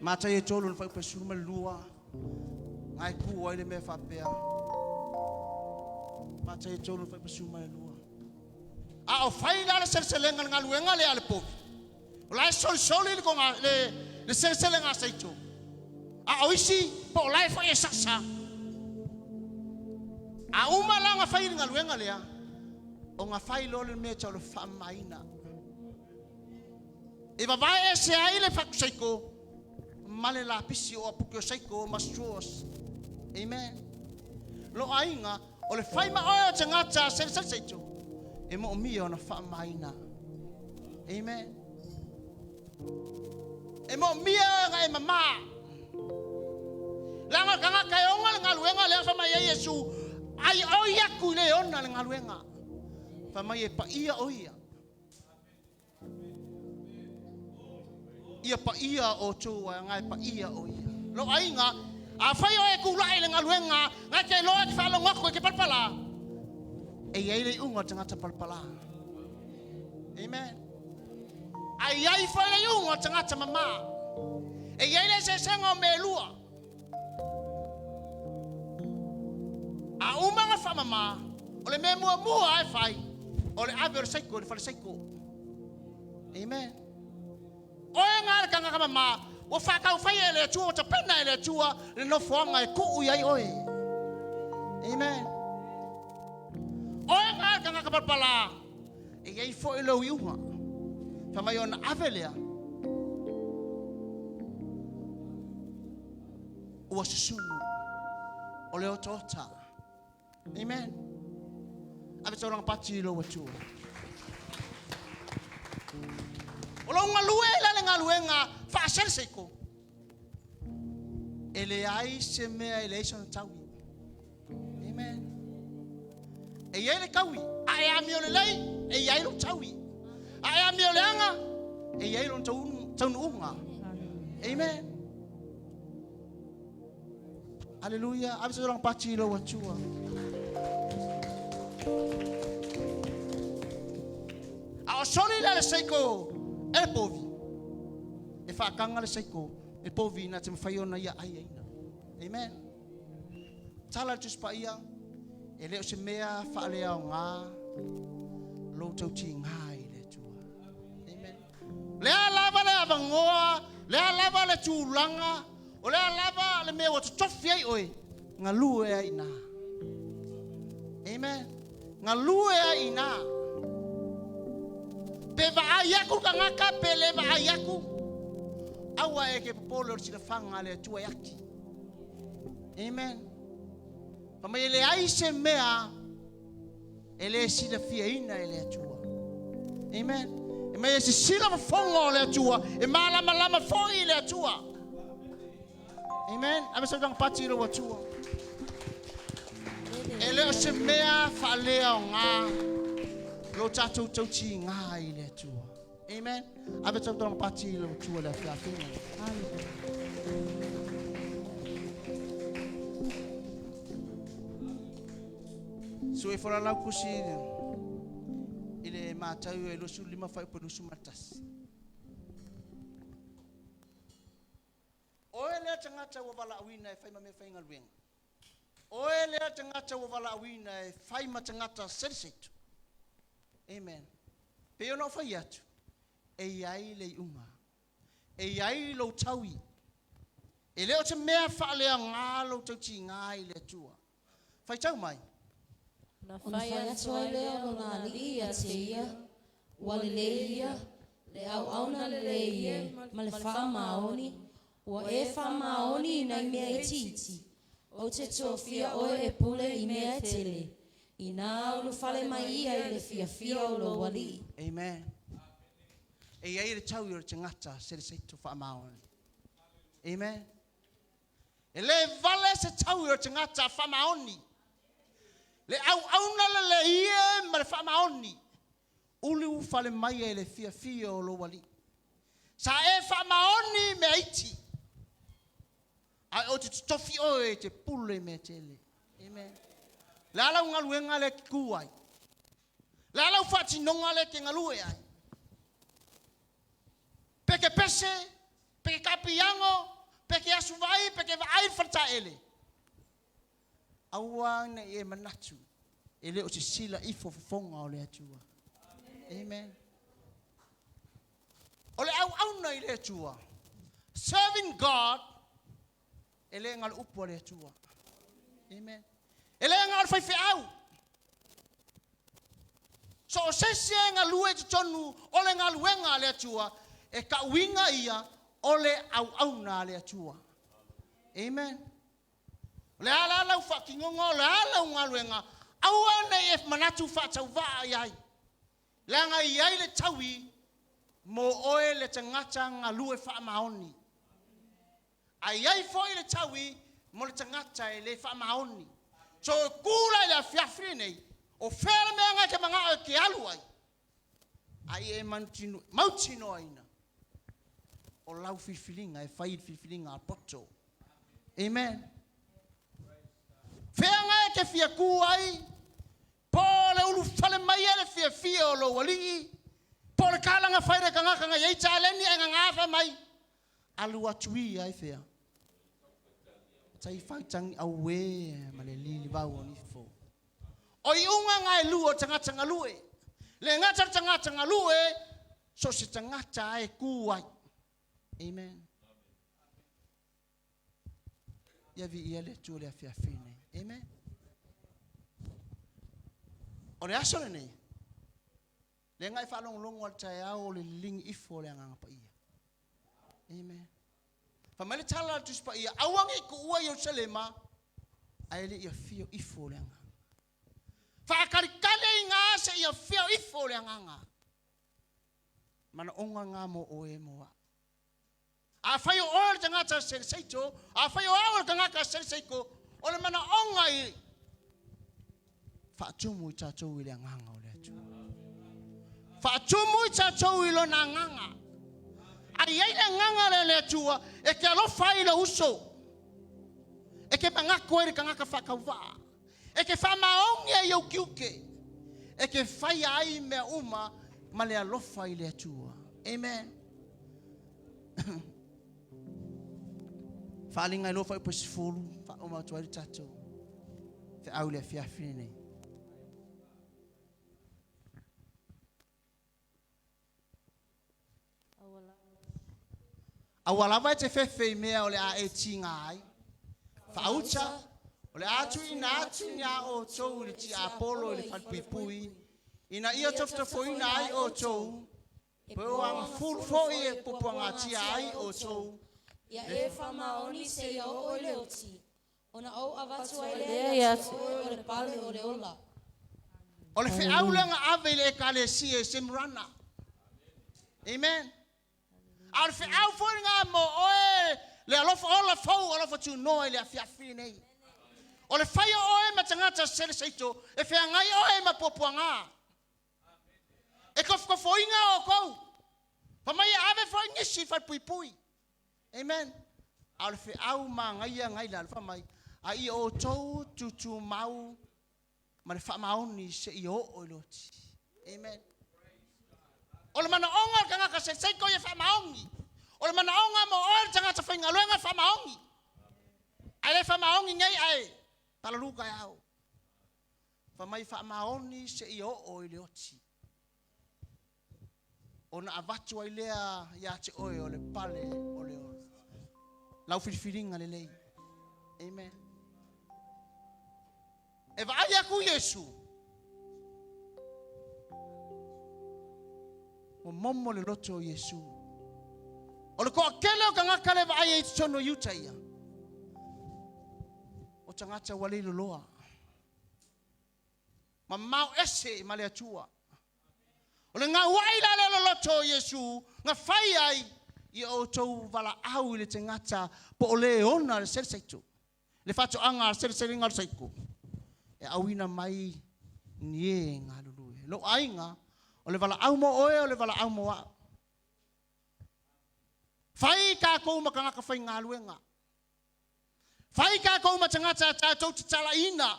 Mata ye tolu fa pe suma lua. Ngai ku o le me fa pe. Mata ye tolu fa pe suma lua. A o fai la le serselenga ngaluenga le ale po. Lai sol soli le konga le serselenga saito. A oisi po lai fa esasa. A uma la nga fai ngaluenga le a. O nga fai lo le me tolo fa maina. E va vai ese ai le fa seiko. Male la pisi o apukio seiko mastros. Amen. Lo ainga o le fai ma o tangata serseito. E mo mia ona fa maina. Amen. E mo mia ga e mama. Langa kanga kai onga ngaluenga le fa mai Yesu. Ai o yaku le ona ngaluenga. Fa mai pa ia o ia. Ia pa ia o tu ngai pa ia o ia. Lo ainga a fai o e ku lai le ngaluenga ngai ke lo e fa lo ngako ke palpala. E ai le unga tangata palpala. Amen. Ai fa le unga tangata mama. E ai le se sengo melua. A uma nga fa mama. O le me mua ai fai. O le aver seiko le fa seiko. Amen. O e ngā kanga ka mama. O whakau whai e le tua. O ta pena e le tua. Le no whanga e ku iai oe. Amen. O e ngā kanga ka palpala. E iai fo e lau iunga. Whamai ona avelea. Ua susunu. O leo tota. Amen. Ave tau ranga pati lo watua. O lau ngalue la le ngaluenga. Whaasere seiko. Ele ai se mea ele eison taui. Amen. E iai le kaui. A e ami o le lei. E iai lo taui. A e ami o le anga. E iai lo taunu unga. Amen. Hallelujah. Ave tau ranga pati lo watua. A o soli la le seiko e povi. E whaakanga le seiko e povi na te mawhaiona ia ai aina. Amen. Tala tus pa ia e leo se mea whaalea o ngā lo tau ti ngā i le tua. Amen. Lea lava le avangoa, lea lava le tūlanga, o lea lava le mea o tofi ai oe, ngā lue ai nā. Amen. Ngā lue ai nā. Pe va ayaku ka ngaka pele va ayaku. Awa e ke popolo o sila whanga le tua yaki. Amen. Pama ele ai se mea ele sila fia ina ele atua. Amen. E mai se sila whafonga o le atua. E malama lama foi le atua. Amen. Ame sa dang pati ro atua. Ele o se mea whalea o ngā. Lo tatou tau ti ngā i le atua. Amen. Ave tau tau pati lo tua le whiawhinga. So e whora lau kusi i le mātau e losu lima whai pa losu matas. Oe lea tangata wa wala awina e whai ma me whai ngaluenga. Oe lea tangata wa wala awina e whai ma tangata serisetu. Amen. Pe ono whai atu. E iai le unga. E iai lo taui. E leo te mea whaalea ngā lo tau ti ngā i le tua. Whai tau mai. Na whai atu ai leo no ngā li a te ia. Ua le leia. Le au auna le leia. Ma le wha maoni. Ua e wha maoni na i mea i titi. O te tōwhia oe e pule i mea e tele. I nā ulu whale mai ia i le fia o lo wali. Amen. E iai le tau i o te ngata se le seito wha maoni. Amen. E le vale se tau i o te ngata wha maoni. Le au auna le ie ma le wha maoni. Uli u whale mai e le fia o lo wali. Sa e wha maoni me aiti. Ai o te tofi oe te pule me tele. Amen. La la ngalue ngale kuai. La la fati nongale ke ngalue ai. Peke pese, peke kapiango, peke asuvai, peke vai fata ele. Awa na e manatu. Ele o te sila ifo fonga o le atua. Amen. Ole au na ile atua. Serving God, ele ngal upo le atua. Amen. Ele ngal fai au. So sese ngalue te tonu, ole ngaluenga le atua, e ka winga ia, ole au na le atua. Amen. Le ala lau whakingongo, le ala ungaluenga, aua nei e manatu whatau waa iai. Le anga iai le taui, mo oe le tangata ngalue wha maoni. Ai ai foi le taui, mo le tangata e le wha maoni. So kula ia fiafri nei, o whera mea ngai ke mga o ke alu ai. Ai e mautino aina. O lau fifilinga, e whai fifilinga a poto. Amen. Whenga e ke fia kuai, po le ulu whale mai ele fia o lo walii, po le kalanga whaire ka ngaka yei chaleni e ngawha mai, alu atui ai whea. Tai whaitangi awe, ma le lili wau o nifo. O i unga ngai lu o tangata ngalue, le ngata tangata ngalue, so se tangata e kuai. Amen. Ia vi ia le tu le afia fine. Amen. O le aso le nei. Le ngai whalong longo al tae au le ling ifo le anganga pa ia. Amen. Whamele tala tus pa ia. Awangi ku ua Yerusalema. Aele ia fio ifo le anganga. Whakarikale i ngā se ia fio ifo le anganga. Mana onga ngā mo oe moa. A whai o ora tangata sere seito, a whai o ora tangata sere seiko, o le mana onga i whaatumu i tātou i le anganga o le atu. Whaatumu i tātou i lo na anganga. Ai ei le anganga le atua, e ke alofa i le uso. E ke mangako e ka ngaka whakauwa. E ke whamaongi e iau kiuke. E ke whai ai mea uma, ma le alofa i le atua. Amen. Whalinga i lofa i pasifulu, wha o matua i tatou. Te au le fiafine nei. Awalawa te fefe mea o le a e tinga ai. Whaucha, o le atu ina atu nia o tou le ti apolo le whalpipui. Ina ia tofta ina ai o tou. Peo ang full fo i e pupuanga tia ai o tou. Ia e whamaoni se ia o le oti. Ona o avatu ai lea o le pale o le ola. O le whiaulenga ave le kale si e semrana. Amen. Al whiau fōringa mo oe le alofa ola fau alofa tu noe le afiafi nei. O le whaia oe ma tangata sere seito e whiangai oe ma popuanga. E kofkofoinga o kou. Pamai ave fo ngisi fa pui pui. Amen. Al fe au ma ngai ngai la fa mai. Ai o tou tutu mau ma le fa mauni se i o loti. Amen. O le mana onga kanga ka se ko ye fa maungi. O le mana onga mo o tanga ta fainga luenga fa maungi. Ai le fa maungi ngai ai. Tala luka au. Fa mai fa mauni se i o loti. Ona avatu ai lea ya te oe o le pale o le ola. Lau whiriwhiringa le lei. Amen. E vai aku Yesu. O momo le loto o Yesu. O le koa kele o ka ngaka le vai e tono yuta ia. O tangata wale loa. Ma mau ese ma le atua. O le ngā waila le loto o Yesu, ngā whai ai i o tau wala au i le te ngata po o le ona le sere seitu. Le whato anga sere sere ngā seiku. E awina mai ni e ngā lulue. Lo ainga, o le wala au mo oe, o le wala au mo au. Whai ka kou maka ngaka whai ngā luenga. Fai ka ko matangata tatou tala ina.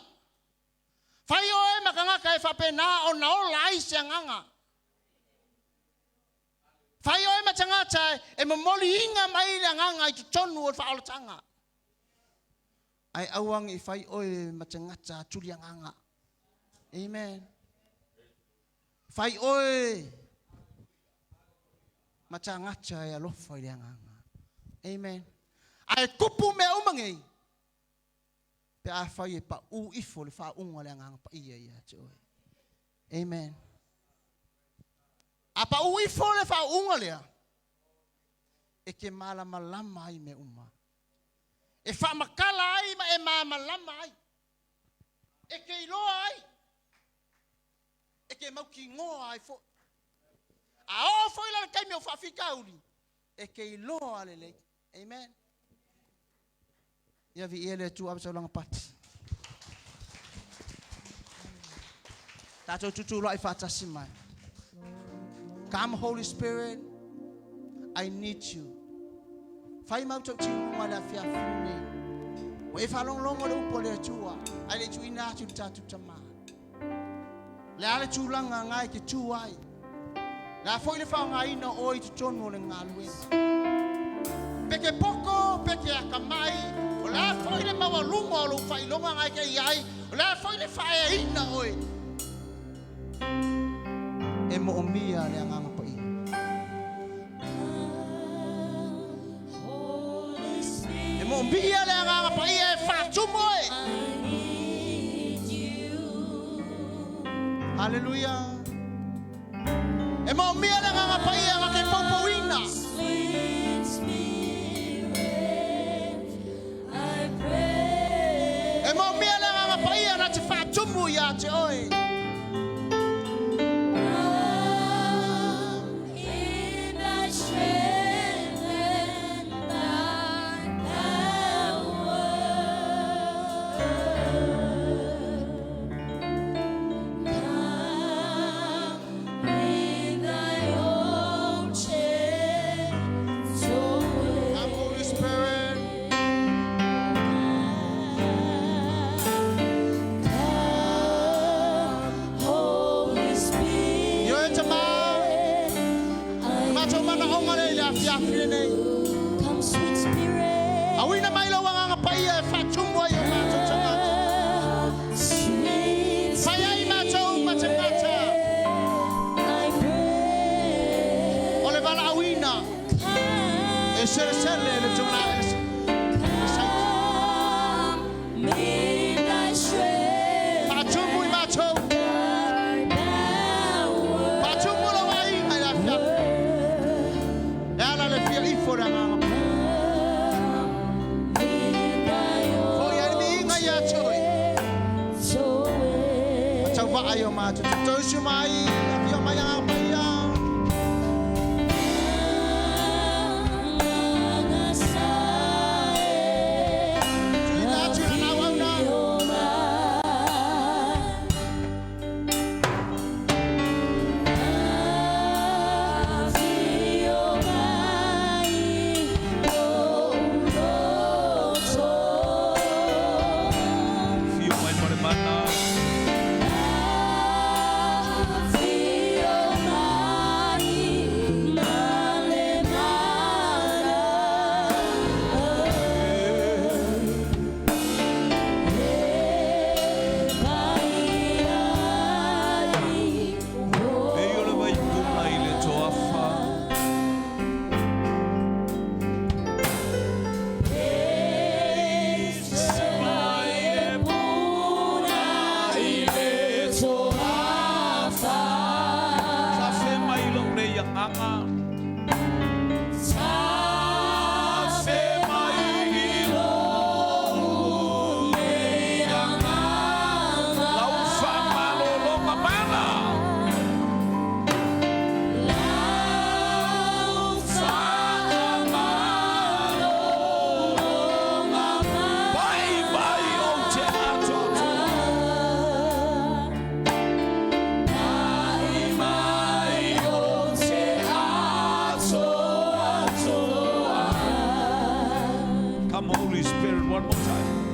Fai o e makangaka e whapena o na o lai se nganga. Fai o e matangata e mamoli inga mai le nganga I tonu o whaalatanga. Ai awang I fai o e matangata tuli nganga. Amen. Fai o e matangata e alofa I le nganga. Amen. Ai kupu me umangei. Pe a fai e pa u ifo le fa unga le nganga pa ia ia te oi. Amen. A pa u ifo le fa unga lea. E ke mala malama ai me uma. E fa makala ai ma e ma malama ai. E ke iloa ai. E ke mauki ngoa ai fo. A o fo ila kai me o fa fika uli. E ke iloa le le. Amen. Ia vi ele tu absa langa pati. Tato tutu lo ai fatasi mai. Come Holy Spirit, I need you. Fai mau tu tu ngala fia funi. O e fa long long o upo le tua. Ai le tu ina tu tatu tama. Le ale tu langa ngai ki tu ai. La foi le fa ngai na oi tu tonu le ngalwe. Peke poko, peke akamai. La foi le mawa lungo lo fai longa ngai ke iai. La foi le fai ina oi. E mo omia le nganga pa i. E mo omia le nganga pa i e fa tumoi. Hallelujah. E mo omia le nganga pa i e ngake popoina. E mo omia le nganga pa i e na te fa tumu ya te oi. Come, sweet spirit. Awina mailo wanga paia fatumwa yo mato tangata. Sweet Faya imato matangata. I pray. Ole vala awina. Come, Esele le tuna. come, midnight strength. Fatumu imato. Downward. Fatumu lo wai ala fia. Ala le fia ifo da ngama. Foya mi nga ya choi. Tawa ayo mato. Tosu mai afia mai nga paia. Fio mai pare mana. Feel Come, Holy Spirit, one more time.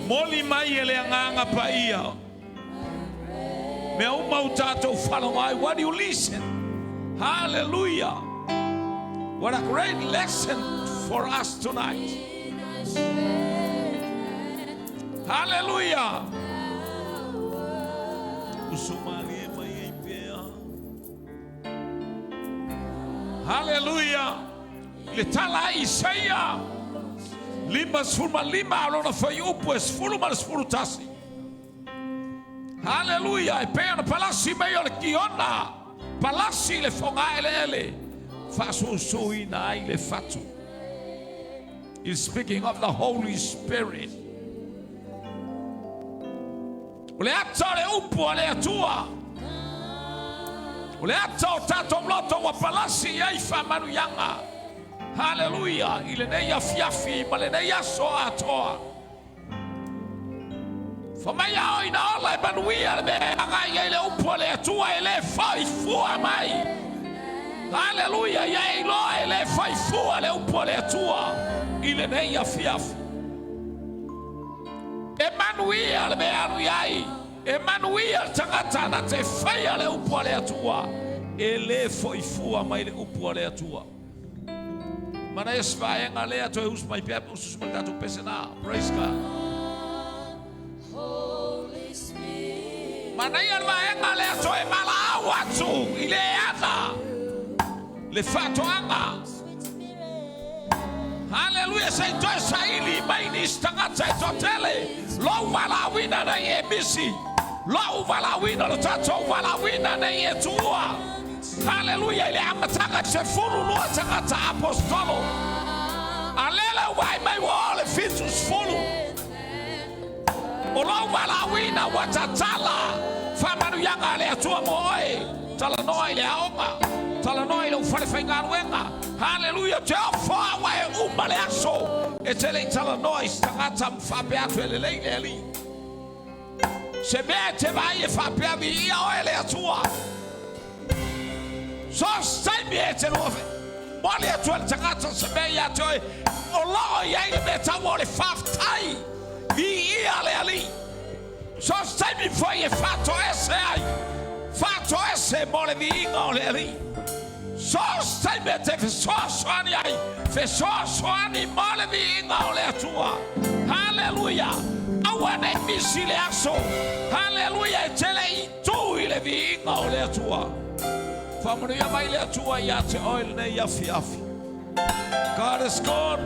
Moli mai ele anganga paia. Me uma utato follow my. What do you listen? Hallelujah. What a great lesson for us tonight. Hallelujah. Hallelujah. Letala Isaiah. Lima alona foi upes fuluma spurutasi. Hallelujah. Pena palasi mayo le kiona. Palasi le fonga ele. Fasu suina ile fatu. He's speaking of the Holy Spirit. Ule atore upo ale atua. Ule ato tato mloto wa palasi ya ifamanu yanga. Hallelujah. Ile neya fiafi male neya so atoa. Famaya o ina ola banuia be anga ile upo ale atua ele faifua mai. Hallelujah. Ya ilo ele faifua ale upo ale atua. Ile neya fiafi. Emmanuel be anuai. Emmanuel tangata na te faya le upo ale atua. Ele faifua mai le upo ale atua. Mana esvaeng alea to us my pep us matato pesena. Praise God. Holy Spirit. Mana esvaeng alea to e mala watu ileana. Le fato anga. Hallelujah. Say to saili maini stangata totele. Lo wala wina na yebisi. Lo wala wina lo tato wala wina na yetua. Hallelujah. Ile amataka sefuru no ataka apostolo. Alela wai mai wale fitus fulu. Olo wala wina watatala. Famanu yanga ale atua moe. Tala no ile aonga. Tala no ile ufale fengano wenga. Hallelujah. Jehovah wae umale aso. Etele tala no istangata mfabe atu ele eli. Sebete vai fabe abi ia ele atua. So stay me at the office. One year to Tagata Sebeya to Allah Yang Betawali 5 time. Be Ali. So stay me for your fato essay. Fato essay more than the Ali. So stay me at the Swani. Swani more than the Atua. Hallelujah. I want to be Silaso. Hallelujah. Tell it to the Atua. Family ya maile atua ya te oil ne ya fiafi. God is gone.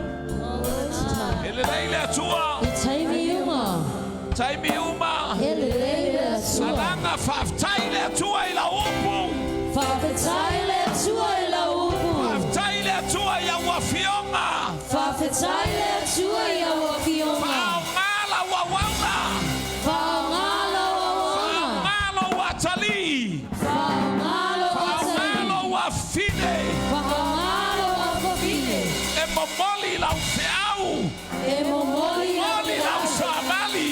Ele leile atua. Taimi uma. Ele leile atua. Alanga faftaile atua ila upu. Faftaile atua ila upu. Faftaile atua ya wafionga. Faftaile atua ya wafionga. Faungala wawanga. Faungala wawanga. Faungala watali. Emomoli la ufeau. Emomoli la usamali.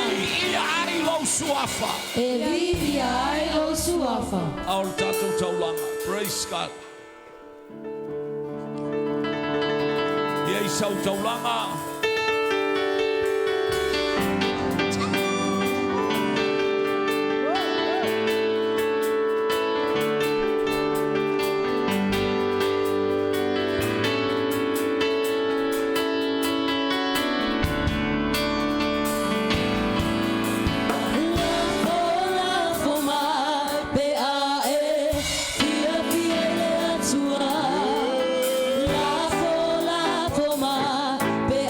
Evi ai lo suafa. Evi ai lo suafa. Our tatu taulanga. Praise God. Dia isau taulanga. Be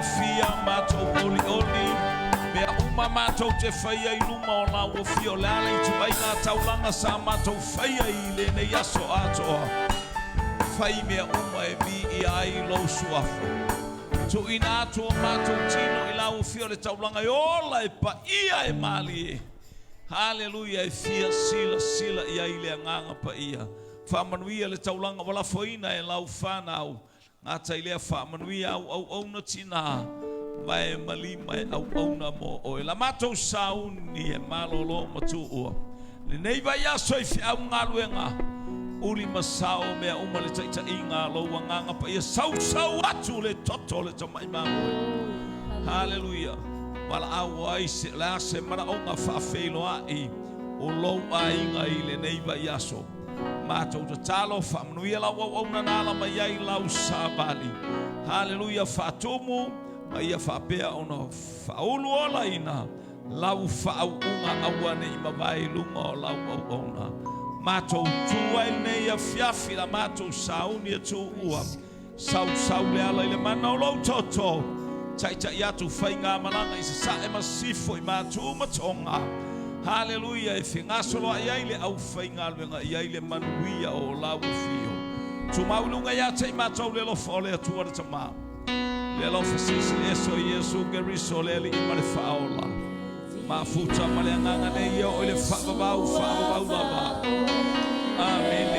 fia mātou oli mea uma mātou te whaia I luma o la ua fia o lale I tu ai ngā taulanga sa mātou whaia I le nei aso atoa whai mea uma e mi I ai lau suafu tu ina atua mātou tino I la ua fia o le taulanga I ola e pa ia e mali e Hallelujah e fia sila I ai le nganga pa ia whamanuia le taulanga wala foina e lau whanau ngā tailea whamanuia au na tina mai malima e au na mo o e la mātou sauni e malolo matu ua le nei vai aso I whiau ngā luenga uli masao mea uma le taita I ngā loua nganga pa ia sau atu le toto le tamai mamoe Hallelujah wala au ai se la se mara o ngā whawhelo ai o lou ai ngā I le nei vai aso Mātou te talo whamanuia lau au na nala mai ai lau sabali. Hallelujah whatumu mai ia whapea ona whaulu ola ina lau whaau unga awane I mawai lunga o lau au ona. Mātou tuai nei a fiafi la mātou sauni a tu ua. Sau le ala I le mana o lau toto. Taita I atu whai ngā malanga I se sae masifo I mātou matonga. Hallelujah e fingasolo ai le au fainga luenga ai le manuia o lau fio tu maulunga ya te matou le lo fole tu ora tama le lo fasisi le so yesu geriso le I male faola ma futa male nganga le yo le fa bau lava amen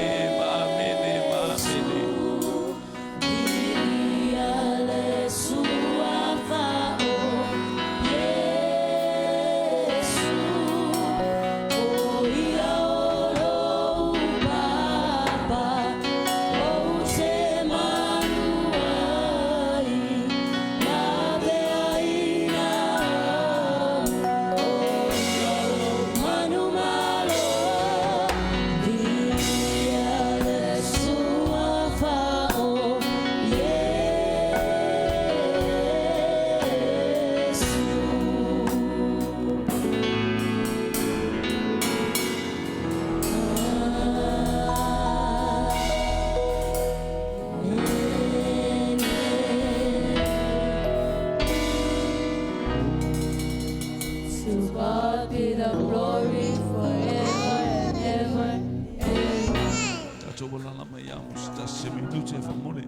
Tato wala mai amos ta semi blue te fa mole